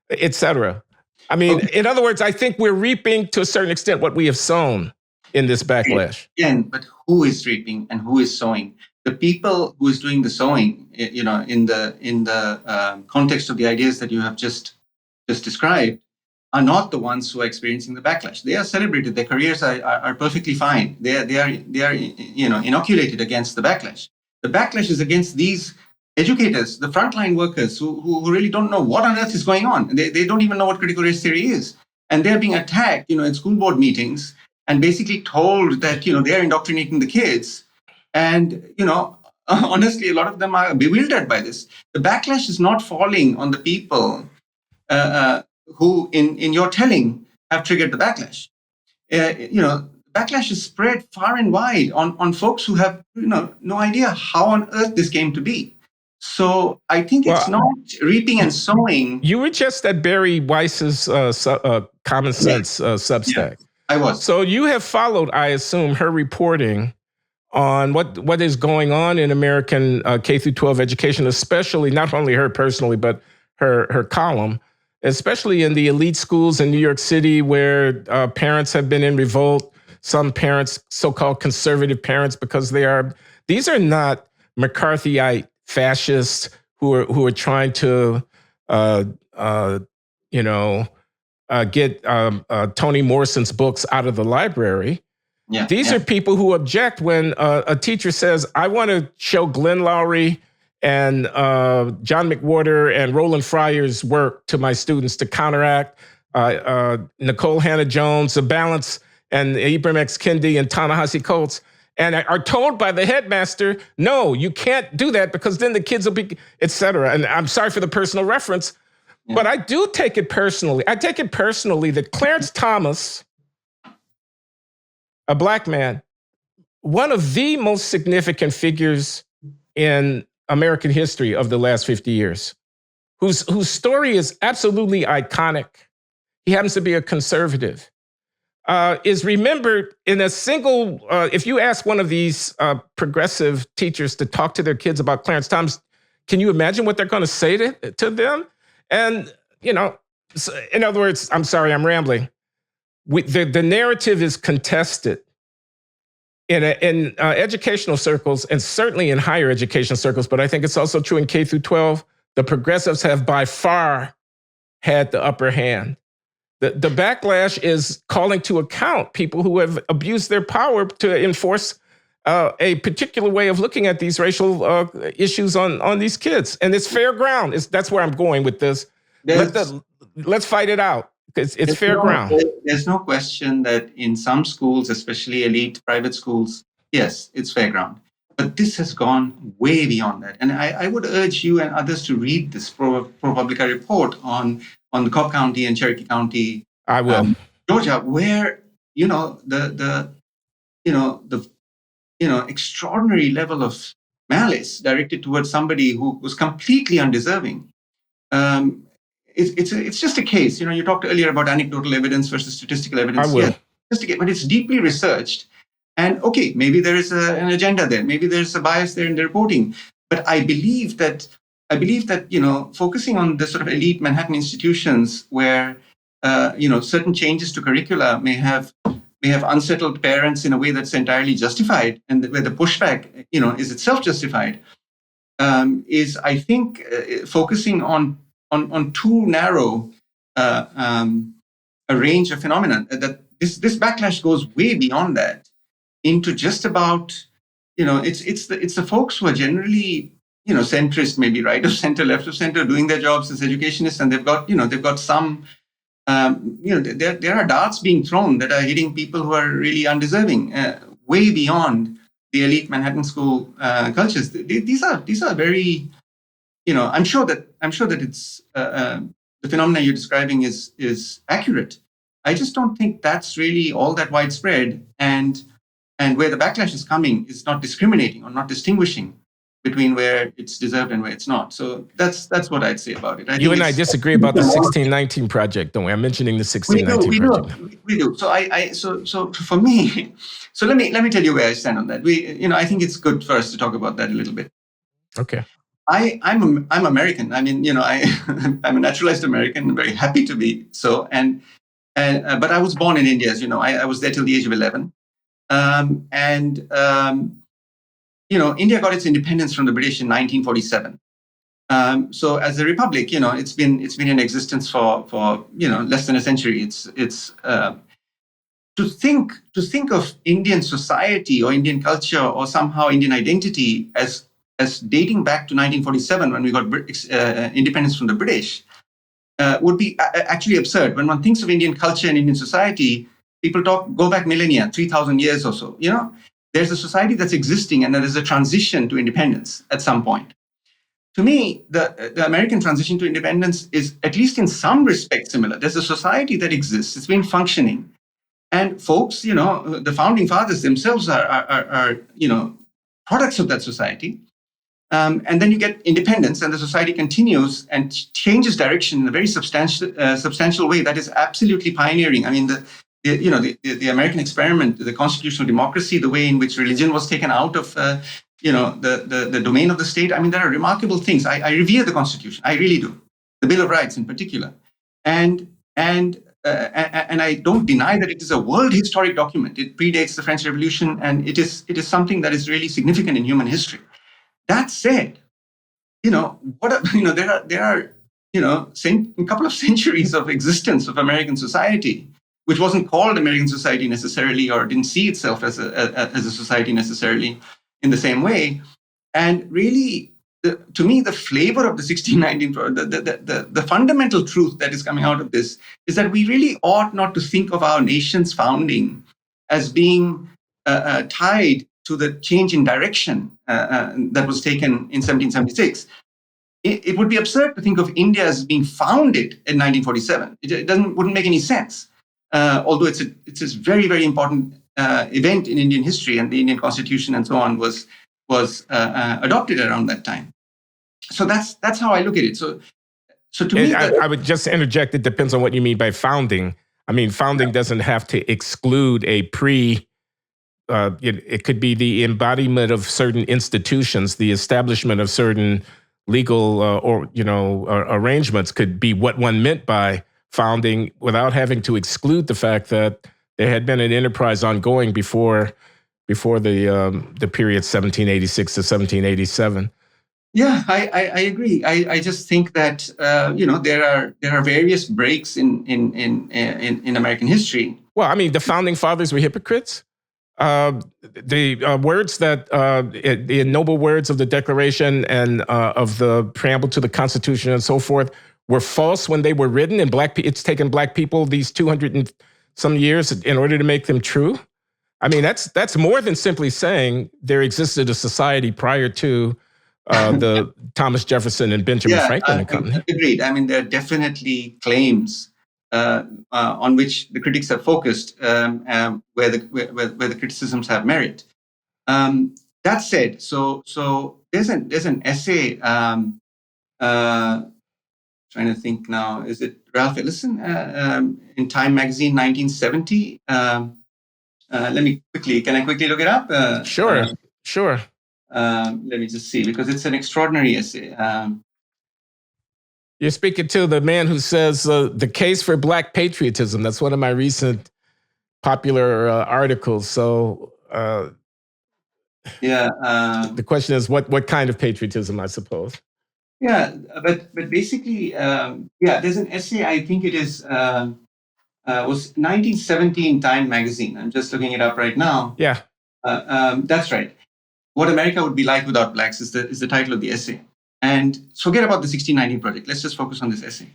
et cetera. I mean, in other words, I think we're reaping to a certain extent what we have sown in this backlash. Again, but who is reaping and who is sowing? The people who is doing the sowing, in the context of the ideas that you have just described, are not the ones who are experiencing the backlash. They are celebrated. Their careers are perfectly fine. They are inoculated against the backlash. The backlash is against these educators, the frontline workers who really don't know what on earth is going on. They don't even know what critical race theory is. And they're being attacked, in school board meetings and basically told that, they're indoctrinating the kids. And, honestly, a lot of them are bewildered by this. The backlash is not falling on the people who, in your telling, have triggered the backlash. Backlash is spread far and wide on folks who have no idea how on earth this came to be. So I think it's not reaping and sowing. You were just at Barry Weiss's Common Sense Substack. Yeah, I was. So you have followed, I assume, her reporting on what is going on in American K through 12 education, especially not only her personally, but her column, especially in the elite schools in New York City where parents have been in revolt. Some parents, so-called conservative parents, because these are not McCarthyite fascists who are trying to, get Toni Morrison's books out of the library. Yeah, These are people who object when a teacher says, I want to show Glenn Loury and John McWhorter and Roland Fryer's work to my students to counteract Nicole Hannah-Jones, The Balance, and Ibram X. Kendi and Ta-Nehisi Coates, and are told by the headmaster, no, you can't do that because then the kids will be, et cetera. And I'm sorry for the personal reference, but I do take it personally. I take it personally that Clarence Thomas, a Black man, one of the most significant figures in American history of the last 50 years, whose story is absolutely iconic. He happens to be a conservative, is remembered in a single, if you ask one of these progressive teachers to talk to their kids about Clarence Thomas, can you imagine what they're going to say to them? And, in other words, I'm sorry, I'm rambling. The narrative is contested in educational circles and certainly in higher education circles, but I think it's also true in K through 12. The progressives have by far had the upper hand. The backlash is calling to account people who have abused their power to enforce a particular way of looking at these racial issues on these kids. And it's fair ground. That's where I'm going with this. Let's fight it out. It's fair ground. There's no question that in some schools, especially elite private schools, yes, it's fair ground. But this has gone way beyond that. And I would urge you and others to read this ProPublica report on the Cobb County and Cherokee County, I will. Georgia, where the extraordinary level of malice directed towards somebody who was completely undeserving. It's just a case. You talked earlier about anecdotal evidence versus statistical evidence. I will. Yes, but it's deeply researched. And okay, maybe there is an agenda there. Maybe there's a bias there in the reporting. But I believe that focusing on the sort of elite Manhattan institutions where certain changes to curricula may have unsettled parents in a way that's entirely justified, and where the pushback is itself justified, is I think focusing on too narrow a range of phenomena. That this backlash goes way beyond that into just about it's the folks who are generally centrist, maybe right of center, left of center, doing their jobs as educationists, and they've got some there are darts being thrown that are hitting people who are really undeserving, way beyond the elite Manhattan school cultures. These are very I'm sure that it's the phenomena you're describing is accurate. I just don't think that's really all that widespread, and where the backlash is coming is not discriminating or not distinguishing between where it's deserved and where it's not. So that's what I'd say about it. You and I disagree about the 1619 project, don't we? I'm mentioning the 1619 project. We do. So for me, so let me tell you where I stand on that. I think it's good for us to talk about that a little bit. Okay. I'm American. I mean, I'm a naturalized American. I'm very happy to be so. But I was born in India, as you know. I was there till the age of 11. India got its independence from the British in 1947. So as a republic, it's been in existence for less than a century. It's to think of Indian society or Indian culture or somehow Indian identity as dating back to 1947 when we got independence from the British would be actually absurd. When one thinks of Indian culture and Indian society, people go back millennia, 3,000 years or so. There's a society that's existing, and there is a transition to independence at some point. To me, the American transition to independence is, at least in some respects, similar. There's a society that exists. It's been functioning. And folks, the founding fathers themselves are products of that society. And then you get independence, and the society continues and changes direction in a very substantial way that is absolutely pioneering. I mean, the American experiment, the constitutional democracy, the way in which religion was taken out of the domain of the state. I mean, there are remarkable things. I revere the Constitution. I really do. The Bill of Rights in particular, and I don't deny that it is a world historic document. It predates the French Revolution, and it is something that is really significant in human history. That said, there are a couple of centuries of existence of American society, which wasn't called American society necessarily, or didn't see itself as a society necessarily in the same way. And really, to me, the flavor of the 1619, the fundamental truth that is coming out of this is that we really ought not to think of our nation's founding as being tied to the change in direction that was taken in 1776. It would be absurd to think of India as being founded in 1947. It wouldn't make any sense. Although it's a very, very important event in Indian history, and the Indian Constitution and so on was adopted around that time. So that's how I look at it. So to me, I would just interject. It depends on what you mean by founding. I mean, founding doesn't have to exclude a it could be the embodiment of certain institutions, the establishment of certain legal arrangements could be what one meant by founding, without having to exclude the fact that there had been an enterprise ongoing before the period 1786 to 1787. Yeah, I agree. I just think that there are various breaks in American history. Well, I mean, the founding fathers were hypocrites. The words that the noble words of the Declaration and of the preamble to the Constitution and so forth were false when they were written, and it's taken Black people these 200 and some years in order to make them true. I mean, that's more than simply saying there existed a society prior to the Thomas Jefferson and Benjamin Franklin and company. Agreed. I mean, there are definitely claims on which the critics have focused, where the criticisms have merit. That said, so there's an essay. Trying to think now, is it Ralph Ellison in Time magazine, 1970? Can I quickly look it up? Sure. Let me just see, because it's an extraordinary essay. You're speaking to the man who says the case for Black patriotism. That's one of my recent popular articles. So, the question is, what kind of patriotism, I suppose? Yeah, but basically, there's an essay. I think it is was 1917 Time magazine. I'm just looking it up right now. Yeah, that's right. What America Would Be Like Without Blacks is the title of the essay. And forget about the 1619 project. Let's just focus on this essay.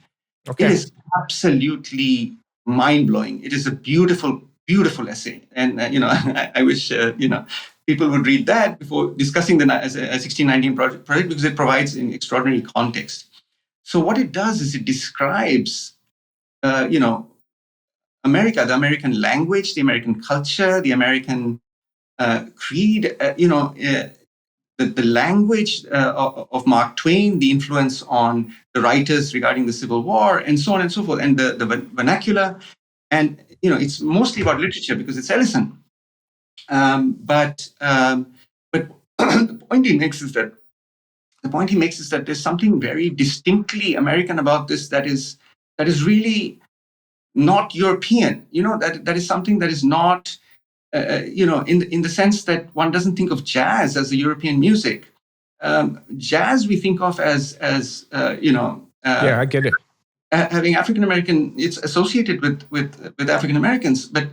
Okay. It is absolutely mind-blowing. It is a beautiful, beautiful essay. And, I wish, people would read that before discussing the 1619 project because it provides an extraordinary context. So what it does is it describes, America, the American language, the American culture, the American creed, the language of Mark Twain, the influence on the writers regarding the Civil War, and so on and so forth, and the vernacular. And, it's mostly about literature because it's Ellison. But the point he makes is that there's something very distinctly American about this that is really not European. That is something that is not, in the sense that one doesn't think of jazz as a European music. Jazz we think of as yeah, I get it. Having African American, it's associated with African Americans, but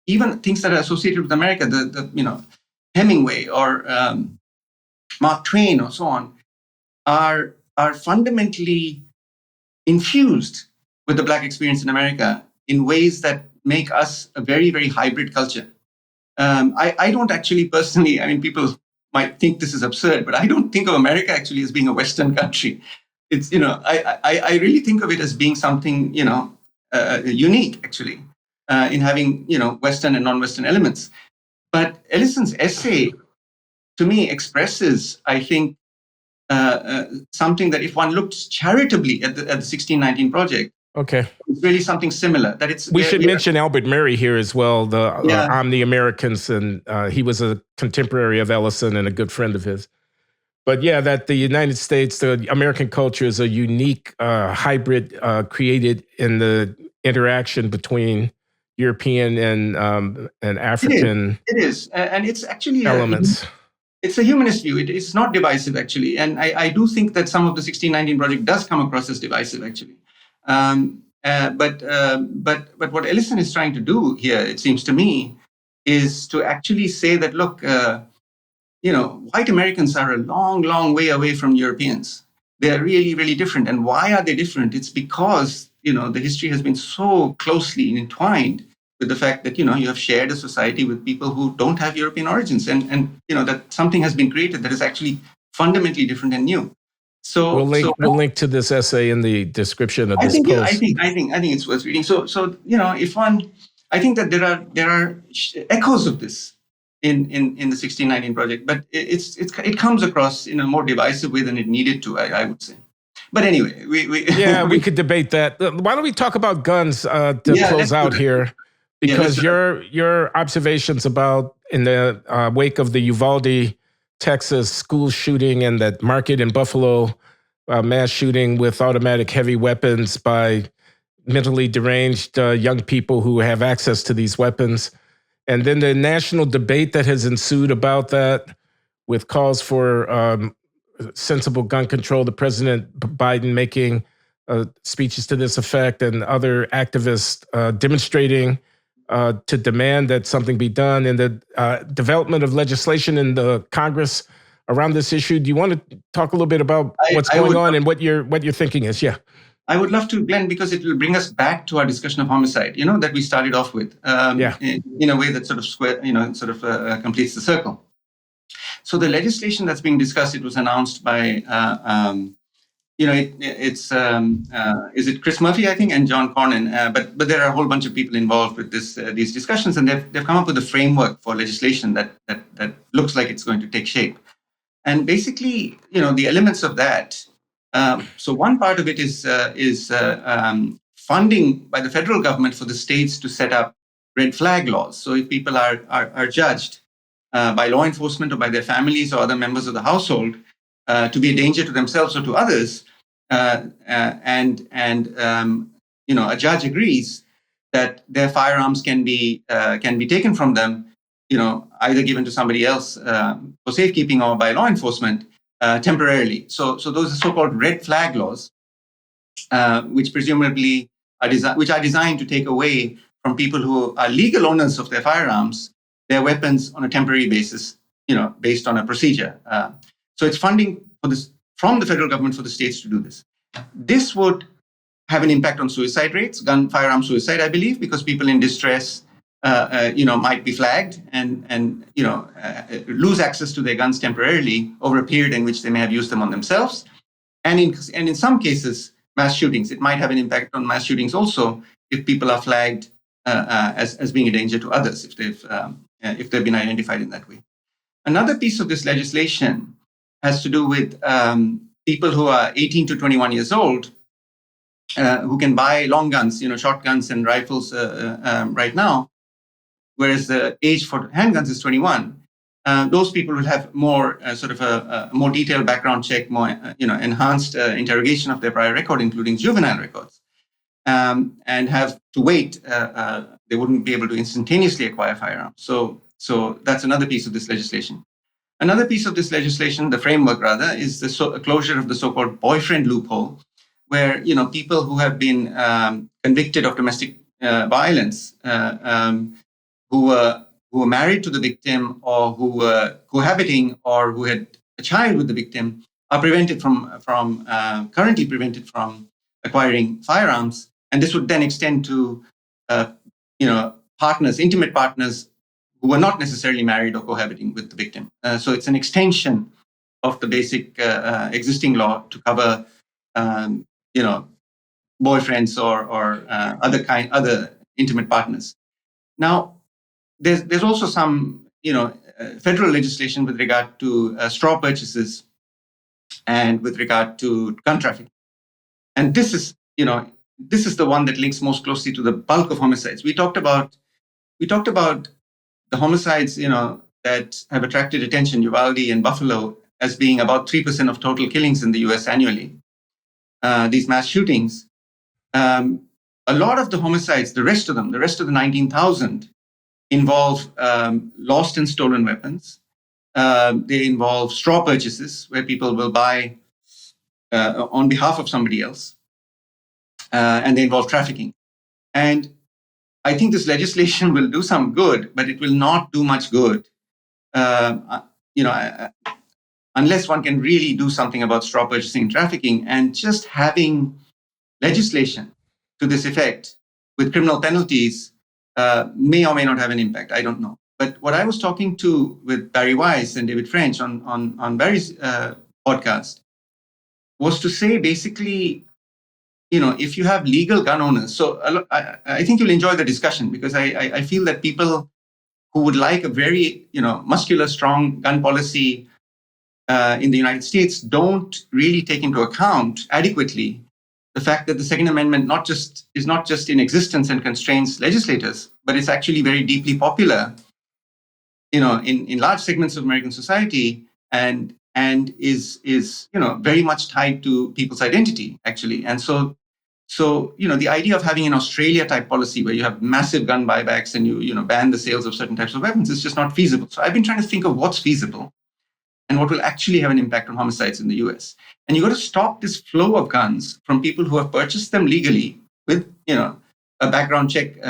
even things that are associated with America, the Hemingway or Mark Twain or so on, are fundamentally infused with the Black experience in America in ways that make us a very, very hybrid culture. I don't actually personally, I mean, people might think this is absurd, but I don't think of America actually as being a Western country. It's, I really think of it as being something, unique actually, in having, Western and non-Western elements. But Ellison's essay, to me, expresses, I think, something that if one looks charitably at the 1619 project, Okay. It's really something similar. We should mention Albert Murray here as well, the Omni-Americans, and he was a contemporary of Ellison and a good friend of his. But yeah, that the United States, the American culture is a unique hybrid created in the interaction between European and African. It is. And it's actually elements. It's a humanist view. It's not divisive, actually. And I do think that some of the 1619 Project does come across as divisive, actually. But what Ellison is trying to do here, it seems to me, is to actually say that, look, white Americans are a long, long way away from Europeans. They are really, really different. And why are they different? It's because, the history has been so closely entwined with the fact that, you have shared a society with people who don't have European origins. And that something has been created that is actually fundamentally different and new. So we'll link to this essay in the description of this post. I think it's worth reading. So if one, I think that there are echoes of this in the 1619 Project, but it comes across in a more divisive way than it needed to, I would say. But anyway, we could debate that. Why don't we talk about guns to close out here? Because your observations about in the wake of the Uvalde, Texas school shooting and that market in Buffalo mass shooting with automatic heavy weapons by mentally deranged young people who have access to these weapons. And then the national debate that has ensued about that with calls for sensible gun control, the President Biden making speeches to this effect and other activists demonstrating to demand that something be done, and the development of legislation in the Congress around this issue. Do you want to talk a little bit about what's going on and what your thinking is? Yeah. I would love to, Glenn, because it will bring us back to our discussion of homicide, that we started off with, in a way that sort of completes the circle. So the legislation that's being discussed, it was announced by, is it Chris Murphy, I think, and John Cornyn, but there are a whole bunch of people involved with these discussions, and they've come up with a framework for legislation that looks like it's going to take shape. And basically, the elements of that. So one part of it is funding by the federal government for the states to set up red flag laws. So if people are judged by law enforcement or by their families or other members of the household to be a danger to themselves or to others, and a judge agrees that their firearms can be taken from them, either given to somebody else for safekeeping or by law enforcement temporarily. So those are so-called red flag laws, which presumably are designed to take away from people who are legal owners of their firearms their weapons on a temporary basis, based on a procedure. So it's funding for this from the federal government for the states to do this. This would have an impact on suicide rates, firearm suicide, I believe, because people in distress, might be flagged and lose access to their guns temporarily over a period in which they may have used them on themselves. And in some cases, mass shootings. It might have an impact on mass shootings also if people are flagged as being a danger to others, if they've been identified in that way. Another piece of this legislation has to do with people who are 18 to 21 years old, who can buy long guns, shotguns and rifles right now, whereas the age for handguns is 21. Those people will have more a more detailed background check, more enhanced interrogation of their prior record, including juvenile records, and have to wait. They wouldn't be able to instantaneously acquire firearms. So that's another piece of this legislation. Another piece of this legislation, the framework rather, is the closure of the so-called boyfriend loophole, where people who have been convicted of domestic violence, who were married to the victim, or who were cohabiting, or who had a child with the victim, are currently prevented from acquiring firearms, and this would then extend to partners, intimate partners, who were not necessarily married or cohabiting with the victim. So it's an extension of the basic existing law to cover, boyfriends or other intimate partners. Now, there's also some, federal legislation with regard to straw purchases and with regard to gun trafficking. And this is, this is the one that links most closely to the bulk of homicides. We talked about the homicides, that have attracted attention, Uvalde and Buffalo, as being about 3% of total killings in the U.S. annually. These mass shootings, a lot of the homicides, the rest of the 19,000, involve lost and stolen weapons. They involve straw purchases, where people will buy on behalf of somebody else, and they involve trafficking. And I think this legislation will do some good, but it will not do much good, unless one can really do something about straw purchasing and trafficking. And just having legislation to this effect with criminal penalties may or may not have an impact. I don't know. But what I was talking to with Barry Weiss and David French on Barry's podcast was to say, basically, if you have legal gun owners, so I think you'll enjoy the discussion, because I feel that people who would like a very muscular, strong gun policy in the United States don't really take into account adequately the fact that the Second Amendment is not just in existence and constrains legislators, but it's actually very deeply popular, in large segments of American society, and is very much tied to people's identity, actually. And so the idea of having an Australia type policy where you have massive gun buybacks and you ban the sales of certain types of weapons is just not feasible. So I've been trying to think of what's feasible and what will actually have an impact on homicides in the US. And you got to stop this flow of guns from people who have purchased them legally with a background check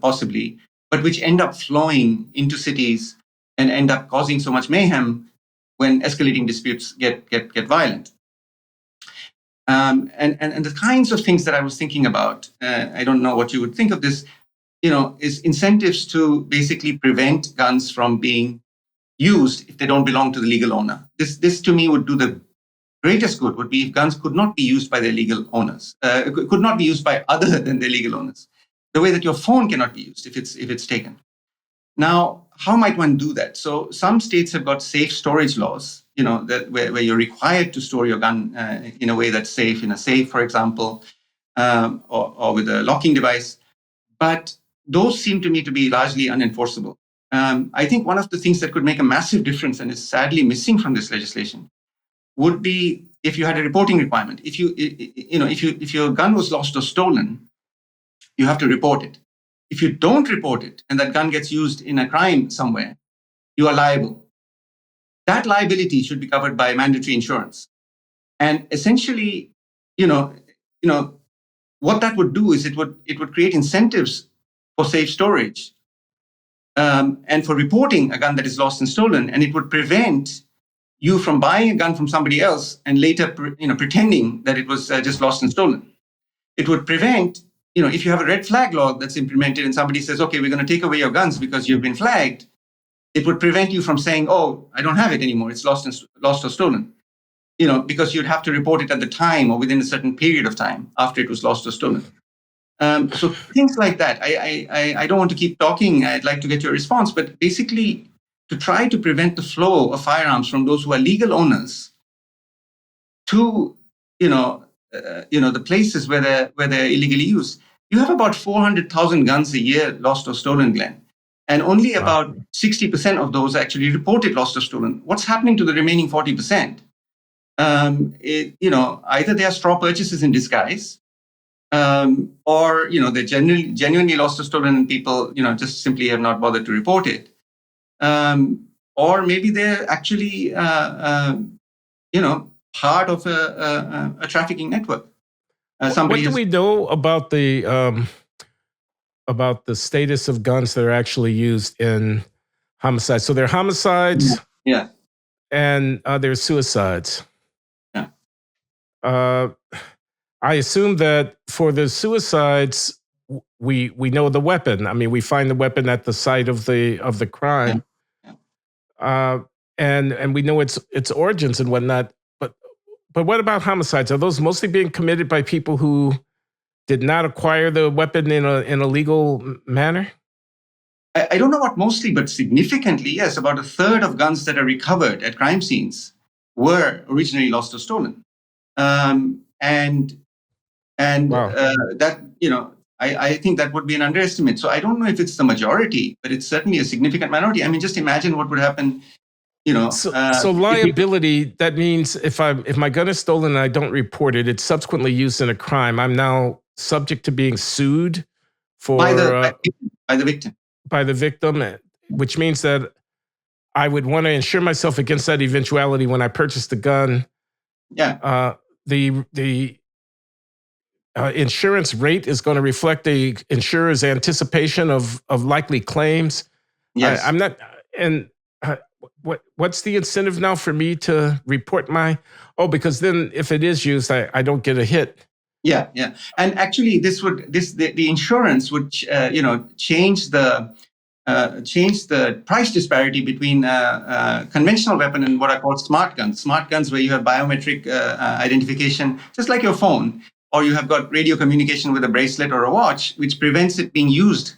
possibly, but which end up flowing into cities and end up causing so much mayhem when escalating disputes get violent. And the kinds of things that I was thinking about, I don't know what you would think of this, is incentives to basically prevent guns from being used if they don't belong to the legal owner. This to me would do the greatest good, would be if guns could not be used by their legal owners, could not be used by other than their legal owners, the way that your phone cannot be used if it's taken. Now, how might one do that? So some states have got safe storage laws, that where you're required to store your gun in a way that's safe, in a safe, for example, or with a locking device. But those seem to me to be largely unenforceable. I think one of the things that could make a massive difference, and is sadly missing from this legislation, would be if you had a reporting requirement. If your gun was lost or stolen, you have to report it. If you don't report it and that gun gets used in a crime somewhere, you are liable. That liability should be covered by mandatory insurance. And essentially, what that would do is it would create incentives for safe storage and for reporting a gun that is lost and stolen, and it would prevent you from buying a gun from somebody else and later pretending that it was just lost and stolen. It would prevent, if you have a red flag law that's implemented and somebody says, okay, we're going to take away your guns because you've been flagged, it would prevent you from saying, oh, I don't have it anymore, it's lost or stolen, because you'd have to report it at the time or within a certain period of time after it was lost or stolen. So things like that. I don't want to keep talking. I'd like to get your response, but basically to try to prevent the flow of firearms from those who are legal owners to, the places where they're illegally used. You have about 400,000 guns a year lost or stolen, Glenn, and only about 60% of those actually reported lost or stolen. What's happening to the remaining 40%? Either they are straw purchases in disguise, or they're genuinely lost or stolen, and people just simply have not bothered to report it, or maybe they're actually part of a trafficking network. What do we know about the status of guns that are actually used in homicides? So there are homicides, yeah, and there's suicides. Yeah. I assume that for the suicides, we know the weapon. I mean, we find the weapon at the site of the crime, and we know its origins and whatnot. But what about homicides? Are those mostly being committed by people who did not acquire the weapon in a legal manner? I don't know what mostly, but significantly, yes. About a third of guns that are recovered at crime scenes were originally lost or stolen. And And Wow. that, I think that would be an underestimate. So I don't know if it's the majority, but it's certainly a significant minority. I mean, just imagine what would happen, So if people. liability, that means if my gun is stolen and I don't report it, it's subsequently used in a crime. I'm now subject to being sued by for the by the victim. By the victim. by the victim, which means that I would want to insure myself against that eventuality when I purchase the gun. Yeah. The insurance rate is going to reflect the insurer's anticipation of likely claims. Yes. I'm not, and what's the incentive now for me to report my? Oh, because then if it is used, I don't get a hit. Yeah, yeah, and actually, the insurance would change the price disparity between conventional weapon and what are called smart guns. Smart guns where you have biometric identification, just like your phone, or you have got radio communication with a bracelet or a watch, which prevents it being used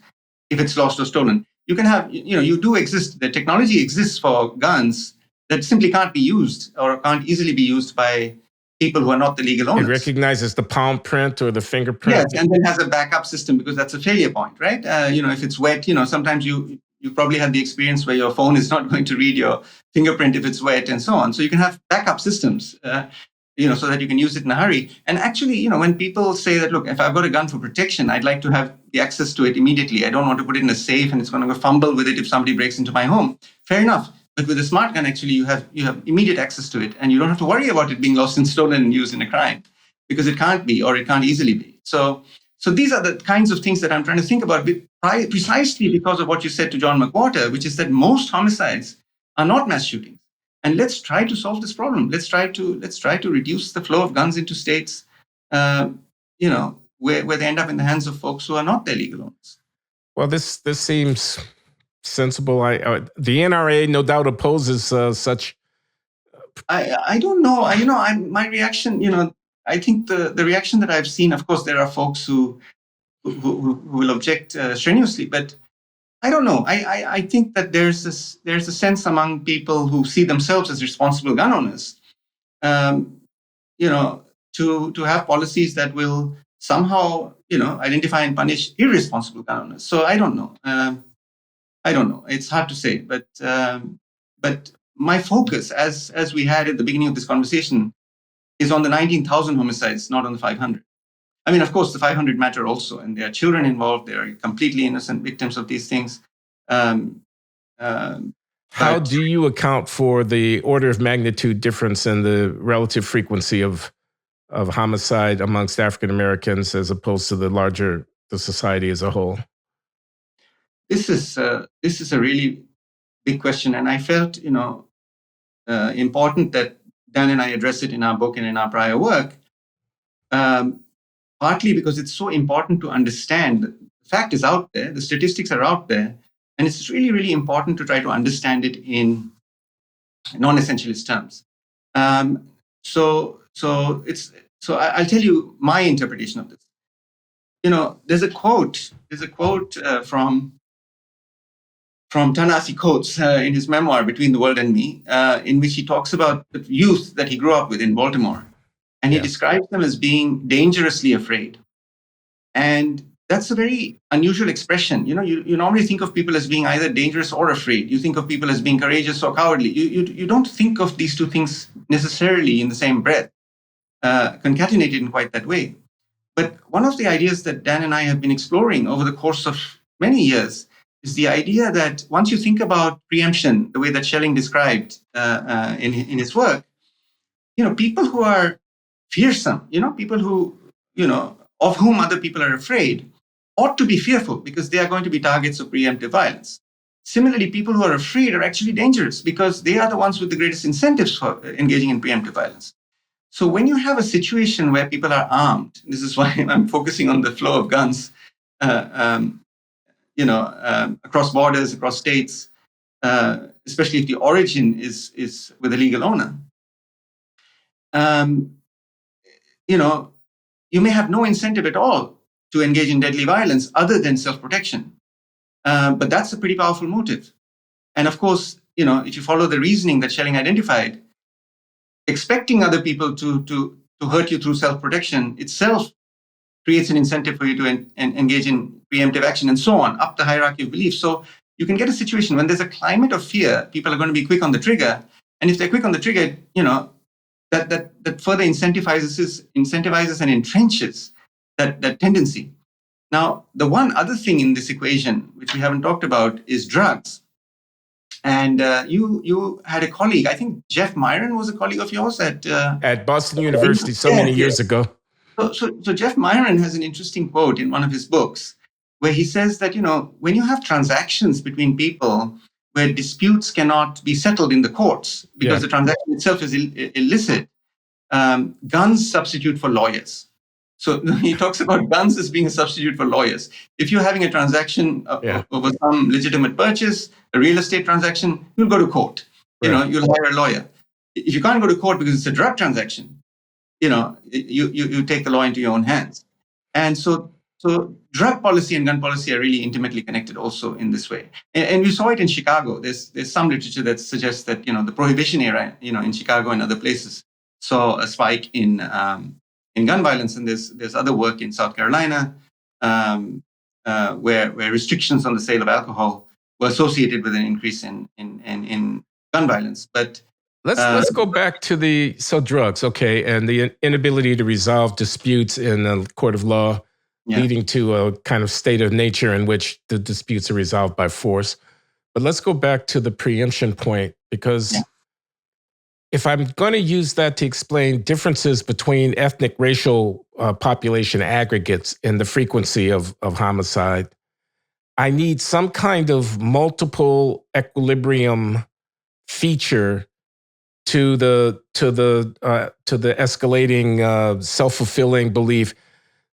if it's lost or stolen. You can have, you do exist. The technology exists for guns that simply can't be used or can't easily be used by people who are not the legal owners. It recognizes the palm print or the fingerprint. Yes, and then has a backup system because that's a failure point, right? If it's wet, sometimes you probably had the experience where your phone is not going to read your fingerprint if it's wet and so on. So you can have backup systems, so that you can use it in a hurry. And actually, when people say that, look, if I've got a gun for protection, I'd like to have the access to it immediately. I don't want to put it in a safe and it's going to go fumble with it if somebody breaks into my home. Fair enough. But with a smart gun, actually, you have immediate access to it, and you don't have to worry about it being lost and stolen and used in a crime, because it can't be, or it can't easily be. So these are the kinds of things that I'm trying to think about, precisely because of what you said to John McWhorter, which is that most homicides are not mass shootings. And let's try to solve this problem. Let's try to reduce the flow of guns into states, where they end up in the hands of folks who are not their legal owners. Well, this seems sensible. The NRA no doubt opposes such. I don't know. My reaction. I think the reaction that I've seen. Of course, there are folks who will object strenuously, but I don't know. I think that there's a sense among people who see themselves as responsible gun owners, to have policies that will somehow identify and punish irresponsible gun owners. So I don't know. I don't know. It's hard to say, but my focus, as we had at the beginning of this conversation, is on the 19,000 homicides, not on the 500. I mean, of course, the 500 matter also, and there are children involved. They are completely innocent victims of these things. How do you account for the order of magnitude difference in the relative frequency of homicide amongst African Americans as opposed to the society as a whole? This is a really big question, and I felt important that Dan and I address it in our book and in our prior work. Partly because it's so important to understand. The fact is out there, the statistics are out there, and it's really, really important to try to understand it in non-essentialist terms. So I'll tell you my interpretation of this. There's a quote from Ta-Nehisi Coates in his memoir, Between the World and Me, in which he talks about the youth that he grew up with in Baltimore. And he describes them as being dangerously afraid. And that's a very unusual expression. You normally think of people as being either dangerous or afraid. You think of people as being courageous or cowardly. You don't think of these two things necessarily in the same breath, concatenated in quite that way. But one of the ideas that Dan and I have been exploring over the course of many years is the idea that once you think about preemption, the way that Schelling described in his work, people who are fearsome, people who, of whom other people are afraid, ought to be fearful because they are going to be targets of preemptive violence. Similarly, people who are afraid are actually dangerous because they are the ones with the greatest incentives for engaging in preemptive violence. So when you have a situation where people are armed, this is why I'm focusing on the flow of guns, across borders, across states, especially if the origin is with a legal owner. You may have no incentive at all to engage in deadly violence other than self-protection. But that's a pretty powerful motive. And of course, if you follow the reasoning that Schelling identified, expecting other people to hurt you through self-protection itself creates an incentive for you to engage in preemptive action, and so on, up the hierarchy of belief. So you can get a situation when there's a climate of fear, people are going to be quick on the trigger. And if they're quick on the trigger, that further incentivizes and entrenches that tendency. Now, the one other thing in this equation, which we haven't talked about, is drugs. And you had a colleague, I think Jeff Myron was a colleague of yours at Boston University many years ago. So Jeff Myron has an interesting quote in one of his books where he says that, when you have transactions between people where disputes cannot be settled in the courts because the transaction itself is illicit, guns substitute for lawyers. So he talks about guns as being a substitute for lawyers. If you're having a transaction over some legitimate purchase, a real estate transaction, you'll go to court. Right. You'll hire a lawyer. If you can't go to court because it's a drug transaction, you take the law into your own hands. And so drug policy and gun policy are really intimately connected also in this way. And we saw it in Chicago. There's some literature that suggests that, the Prohibition era, in Chicago and other places saw a spike in gun violence. And there's other work in South Carolina where restrictions on the sale of alcohol were associated with an increase in gun violence. But let's go back to drugs, okay, and the inability to resolve disputes in a court of law, leading to a kind of state of nature in which the disputes are resolved by force. But let's go back to the preemption point, because if I'm going to use that to explain differences between ethnic racial population aggregates in the frequency of homicide, I need some kind of multiple equilibrium feature to the escalating self-fulfilling belief.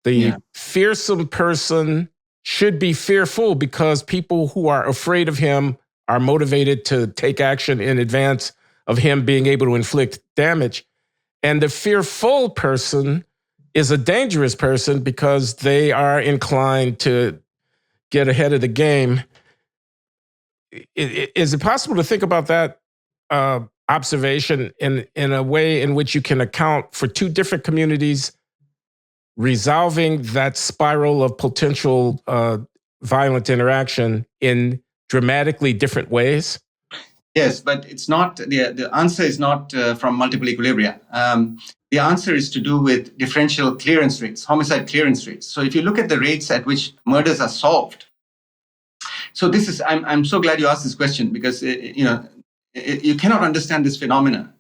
The fearsome person should be fearful because people who are afraid of him are motivated to take action in advance of him being able to inflict damage. And the fearful person is a dangerous person because they are inclined to get ahead of the game. Is it possible to think about that observation in a way in which you can account for two different communities resolving that spiral of potential violent interaction in dramatically different ways? Yes, but it's not, the answer is not from multiple equilibria. The answer is to do with differential clearance rates, homicide clearance rates. So if you look at the rates at which murders are solved, so this is, I'm so glad you asked this question, because you cannot understand this phenomena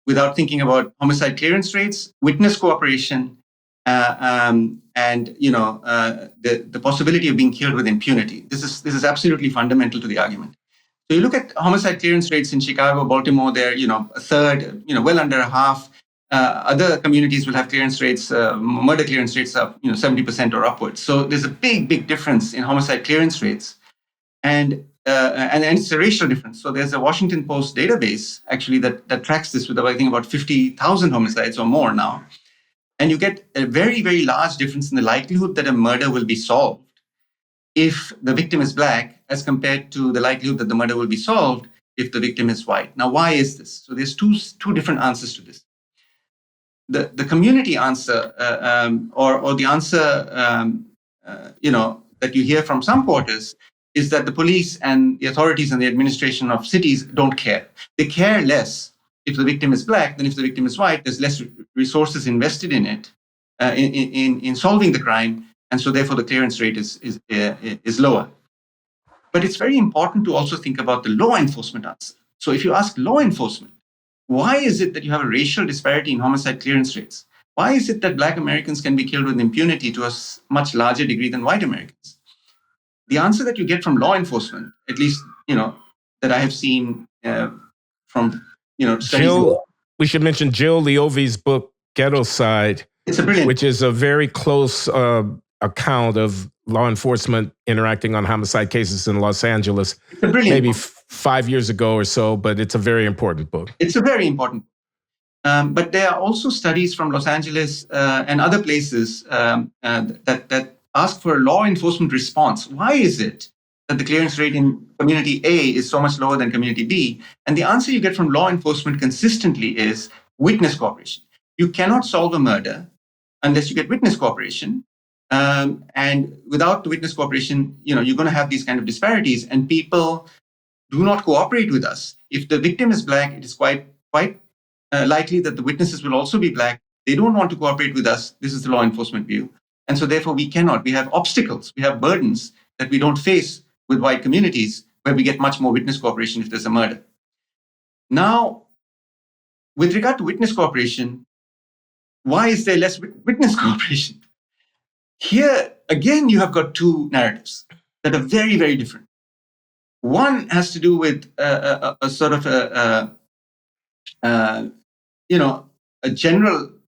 without thinking about homicide clearance rates, witness cooperation, and the possibility of being killed with impunity. This is absolutely fundamental to the argument. So you look at homicide clearance rates in Chicago, Baltimore, they're a third, well under a half. Other communities will have clearance rates, murder clearance rates of 70% or upwards. So there's a big difference in homicide clearance rates, and it's a racial difference. So there's a Washington Post database actually that tracks this with I think about 50,000 homicides or more now, and you get a very large difference in the likelihood that a murder will be solved if the victim is black, as compared to the likelihood that the murder will be solved if the victim is white. Now, why is this? So there's two different answers to this. The community answer, or the answer, that you hear from some quarters, is that the police and the authorities and the administration of cities don't care. They care less if the victim is black than if the victim is white. There's less resources invested in it, in solving the crime. And so therefore the clearance rate is lower. But it's very important to also think about the law enforcement answer. So if you ask law enforcement, why is it that you have a racial disparity in homicide clearance rates? Why is it that black Americans can be killed with impunity to a much larger degree than white Americans? The answer that you get from law enforcement, at least, that I have seen from, studies. We should mention Jill Leovi's book, Ghetto Side. It's a brilliant, which is a very close account of law enforcement interacting on homicide cases in Los Angeles, maybe 5 years ago or so, but it's a very important book. It's a very important book. But there are also studies from Los Angeles and other places that ask for a law enforcement response. Why is it that the clearance rate in community A is so much lower than community B? And the answer you get from law enforcement consistently is witness cooperation. You cannot solve a murder unless you get witness cooperation. And without the witness cooperation, you're going to have these kind of disparities, and people do not cooperate with us. If the victim is Black, it is quite likely that the witnesses will also be Black. They don't want to cooperate with us. This is the law enforcement view. And so therefore we cannot. We have obstacles, we have burdens that we don't face with white communities, where we get much more witness cooperation if there's a murder. Now, with regard to witness cooperation, why is there less witness cooperation? Here, again, you have got two narratives that are very, very different. One has to do with a sort of a general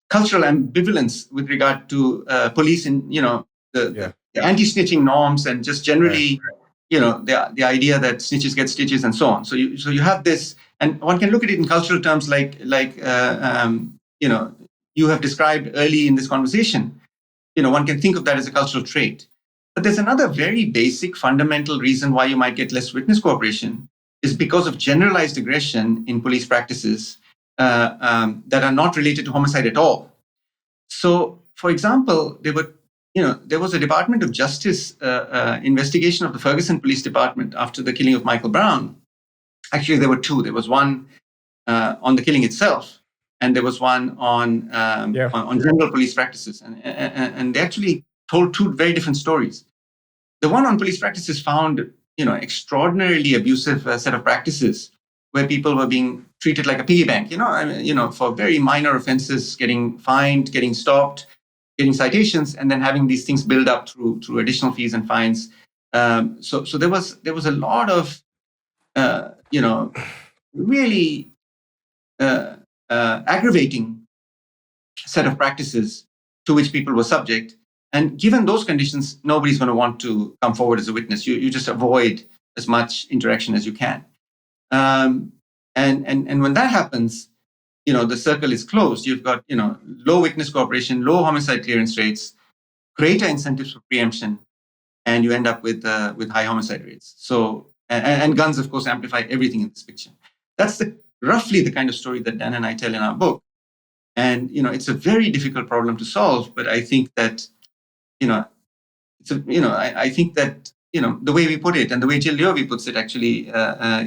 cultural ambivalence with regard to police and the anti-snitching norms, and just generally the idea that snitches get stitches and so on. So you have this, and one can look at it in cultural terms like you have described early in this conversation. One can think of that as a cultural trait. But there's another very basic fundamental reason why you might get less witness cooperation, is because of generalized aggression in police practices that are not related to homicide at all. So, for example, there was a Department of Justice investigation of the Ferguson Police Department after the killing of Michael Brown. Actually, there were two. There was one on the killing itself, and there was one on general police practices. And they actually told two very different stories. The one on police practices found extraordinarily abusive set of practices, where people were being treated like a piggy bank, for very minor offenses, getting fined, getting stopped, getting citations, and then having these things build up through additional fees and fines. So there was a lot of really aggravating set of practices to which people were subject. And given those conditions, nobody's going to want to come forward as a witness. You just avoid as much interaction as you can. And when that happens, the circle is closed. You've got, low witness cooperation, low homicide clearance rates, greater incentives for preemption, and you end up with high homicide rates. So, and guns, of course, amplify everything in this picture. That's roughly the kind of story that Dan and I tell in our book. And, it's a very difficult problem to solve, but I think that, I think that, the way we put it, and the way Jill Leovy puts it actually,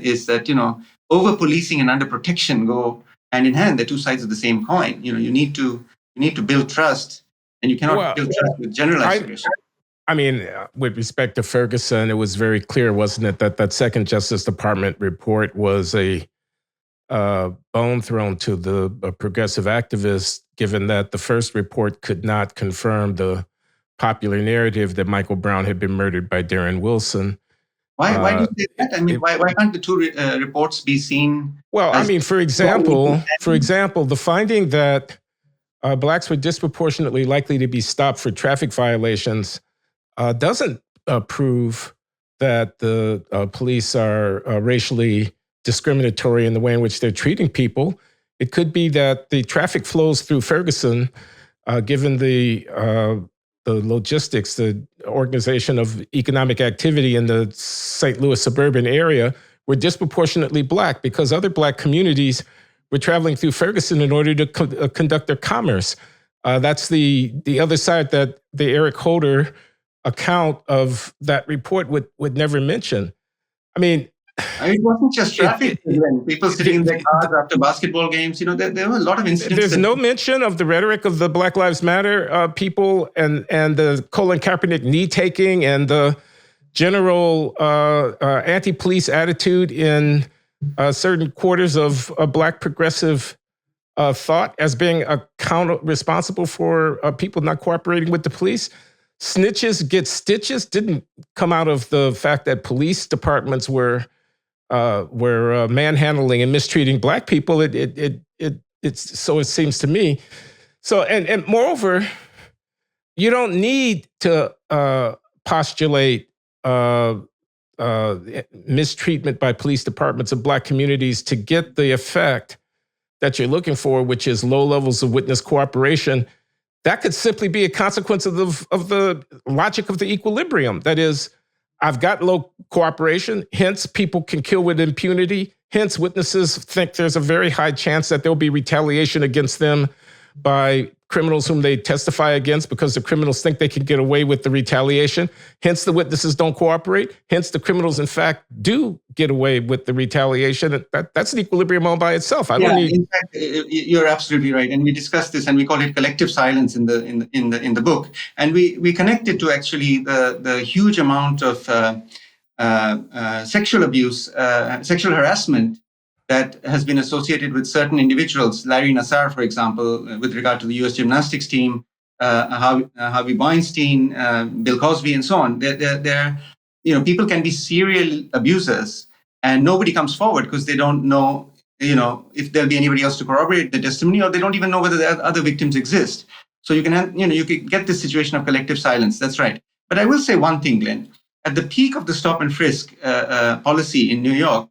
is that, over-policing and under-protection go hand in hand. They're two sides of the same coin. You need to build trust, and you cannot build trust with generalized aggression. I mean, with respect to Ferguson, it was very clear, wasn't it, that second Justice Department report was a bone thrown to the progressive activists, given that the first report could not confirm the popular narrative that Michael Brown had been murdered by Darren Wilson. Why do you say that? I mean, why can't the two reports be seen? Well, I mean, for example, the finding that Blacks were disproportionately likely to be stopped for traffic violations doesn't prove that the police are racially discriminatory in the way in which they're treating people. It could be that the traffic flows through Ferguson, given the logistics, the organization of economic activity in the St. Louis suburban area, were disproportionately Black, because other Black communities were traveling through Ferguson in order to conduct their commerce. That's the other side that the Eric Holder account of that report would never mention. I mean, it wasn't just traffic. People sitting in their cars after basketball games. There were a lot of incidents. There's no mention of the rhetoric of the Black Lives Matter people and the Colin Kaepernick knee taking and the general anti-police attitude in certain quarters of Black progressive thought as being responsible for people not cooperating with the police. Snitches get stitches didn't come out of the fact that police departments were manhandling and mistreating Black people. It's so it seems to me. So and moreover, you don't need to postulate mistreatment by police departments of Black communities to get the effect that you're looking for, which is low levels of witness cooperation. That could simply be a consequence of the logic of the equilibrium. That is, I've got low cooperation, hence people can kill with impunity, hence witnesses think there's a very high chance that there'll be retaliation against them by criminals whom they testify against because the criminals think they can get away with the retaliation. Hence, the witnesses don't cooperate. Hence, the criminals, in fact, do get away with the retaliation. That's an equilibrium all by itself. I don't need. In fact, you're absolutely right, and we discussed this, and we call it collective silence in the book, and we connect it to actually the huge amount of sexual abuse, sexual harassment that has been associated with certain individuals. Larry Nassar, for example, with regard to the U.S. gymnastics team, Harvey Weinstein, Bill Cosby, and so on. They're people can be serial abusers, and nobody comes forward because they don't know, if there'll be anybody else to corroborate the testimony, or they don't even know whether the other victims exist. So you can, you could get this situation of collective silence. That's right. But I will say one thing, Glenn. At the peak of the stop and frisk policy in New York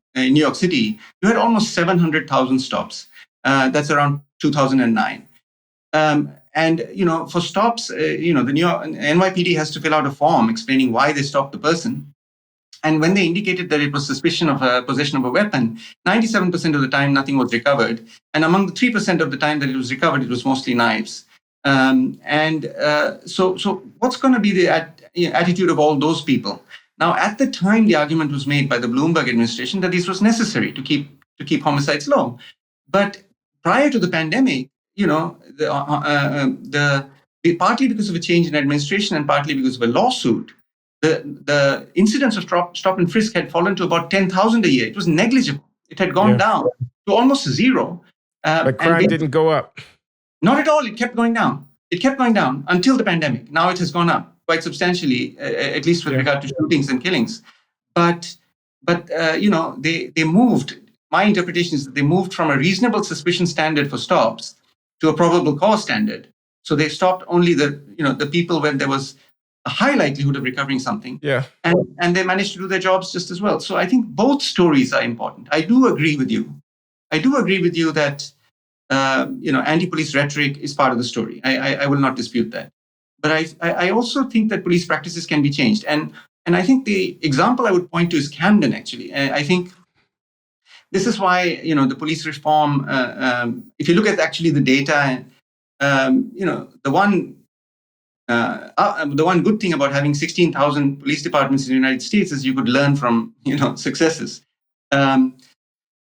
City, you had almost 700,000 stops. That's around 2009. And for stops, the New York NYPD has to fill out a form explaining why they stopped the person. And when they indicated that it was suspicion of possession of a weapon, 97% of the time nothing was recovered. And among the 3% of the time that it was recovered, it was mostly knives. So what's going to be the attitude of all those people? Now, at the time, the argument was made by the Bloomberg administration that this was necessary to keep homicides low. But prior to the pandemic, partly because of a change in administration and partly because of a lawsuit, the incidence of stop and frisk had fallen to about 10,000 a year. It was negligible. It had gone down to almost zero. But crime didn't go up. Not at all. It kept going down. It kept going down until the pandemic. Now it has gone up quite substantially, at least with regard to shootings and killings. But they moved. My interpretation is that they moved from a reasonable suspicion standard for stops to a probable cause standard. So they stopped only the people when there was a high likelihood of recovering something. Yeah. And they managed to do their jobs just as well. So I think both stories are important. I do agree with you that anti-police rhetoric is part of the story. I will not dispute that. But I also think that police practices can be changed. And I think the example I would point to is Camden, actually. I think this is why, the police reform, if you look at actually the data, the one good thing about having 16,000 police departments in the United States is you could learn from, successes.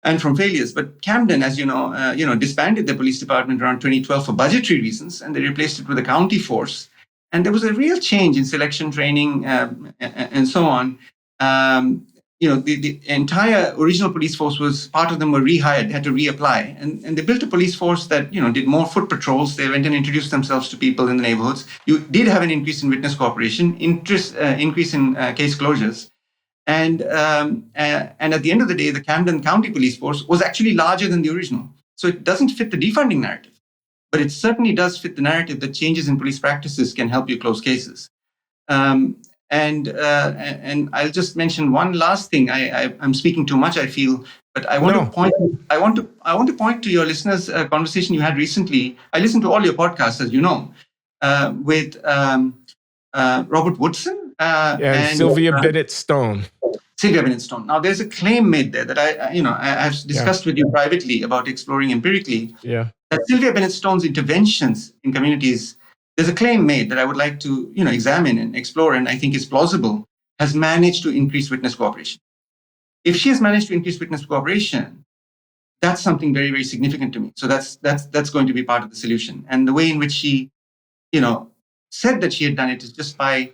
And from failures. But Camden, as you know, disbanded the police department around 2012 for budgetary reasons, and they replaced it with a county force. And there was a real change in selection training and so on. The entire original police force part of them were rehired, had to reapply. And they built a police force that, did more foot patrols. They went and introduced themselves to people in the neighborhoods. You did have an increase in witness cooperation, increase in case closures. And at the end of the day, the Camden County Police Force was actually larger than the original. So it doesn't fit the defunding narrative, but it certainly does fit the narrative that changes in police practices can help you close cases. And I'll just mention one last thing. I'm speaking too much, I feel, but I want to point to your listeners' conversation you had recently. I listened to all your podcasts, as you know, with Robert Woodson and Sylvia Bennett Stone. Sylvia Bennett Stone. Now, there's a claim made there that I've discussed with you privately about exploring empirically. Yeah. That Sylvia Bennett Stone's interventions in communities, there's a claim made that I would like to, examine and explore, and I think is plausible, has managed to increase witness cooperation. If she has managed to increase witness cooperation, that's something very, very significant to me. So that's going to be part of the solution. And the way in which she, said that she had done it is just by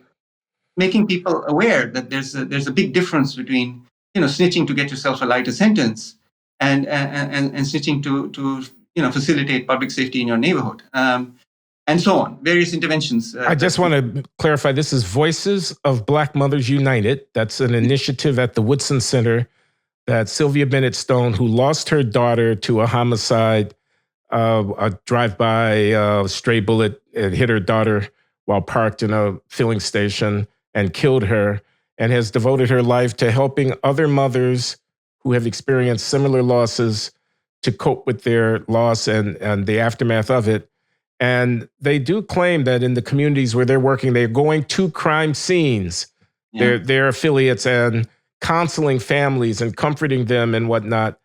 making people aware that there's a big difference between snitching to get yourself a lighter sentence and snitching to facilitate public safety in your neighborhood, and so on. Various interventions. I just want to clarify: this is Voices of Black Mothers United. That's an initiative at the Woodson Center that Sylvia Bennett Stone, who lost her daughter to a homicide, a drive-by stray bullet hit her daughter while parked in a filling station and killed her, and has devoted her life to helping other mothers who have experienced similar losses to cope with their loss and the aftermath of it. And they do claim that in the communities where they're working, they're going to crime scenes, their affiliates, and counseling families and comforting them and whatnot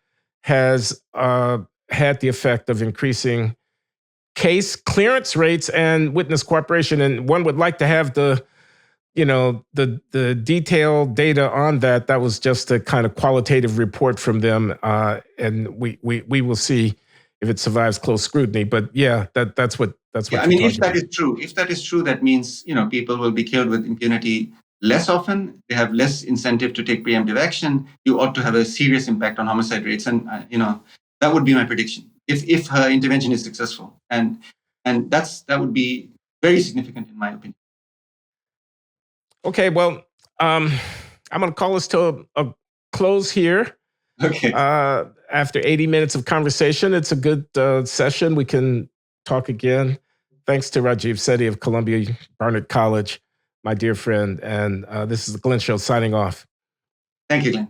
has had the effect of increasing case clearance rates and witness cooperation. And one would like to have the detailed data on that. That was just a kind of qualitative report from them, and we will see if it survives close scrutiny. But yeah, that's what. I mean, if that is true, that means people will be killed with impunity less often. They have less incentive to take preemptive action. You ought to have a serious impact on homicide rates, and that would be my prediction if her intervention is successful, and that would be very significant in my opinion. Okay, well, I'm going to call this to a close here. Okay. After 80 minutes of conversation, it's a good session. We can talk again. Thanks to Rajiv Sethi of Columbia Barnard College, my dear friend. And this is the Glenn Show signing off. Thank you, Glenn.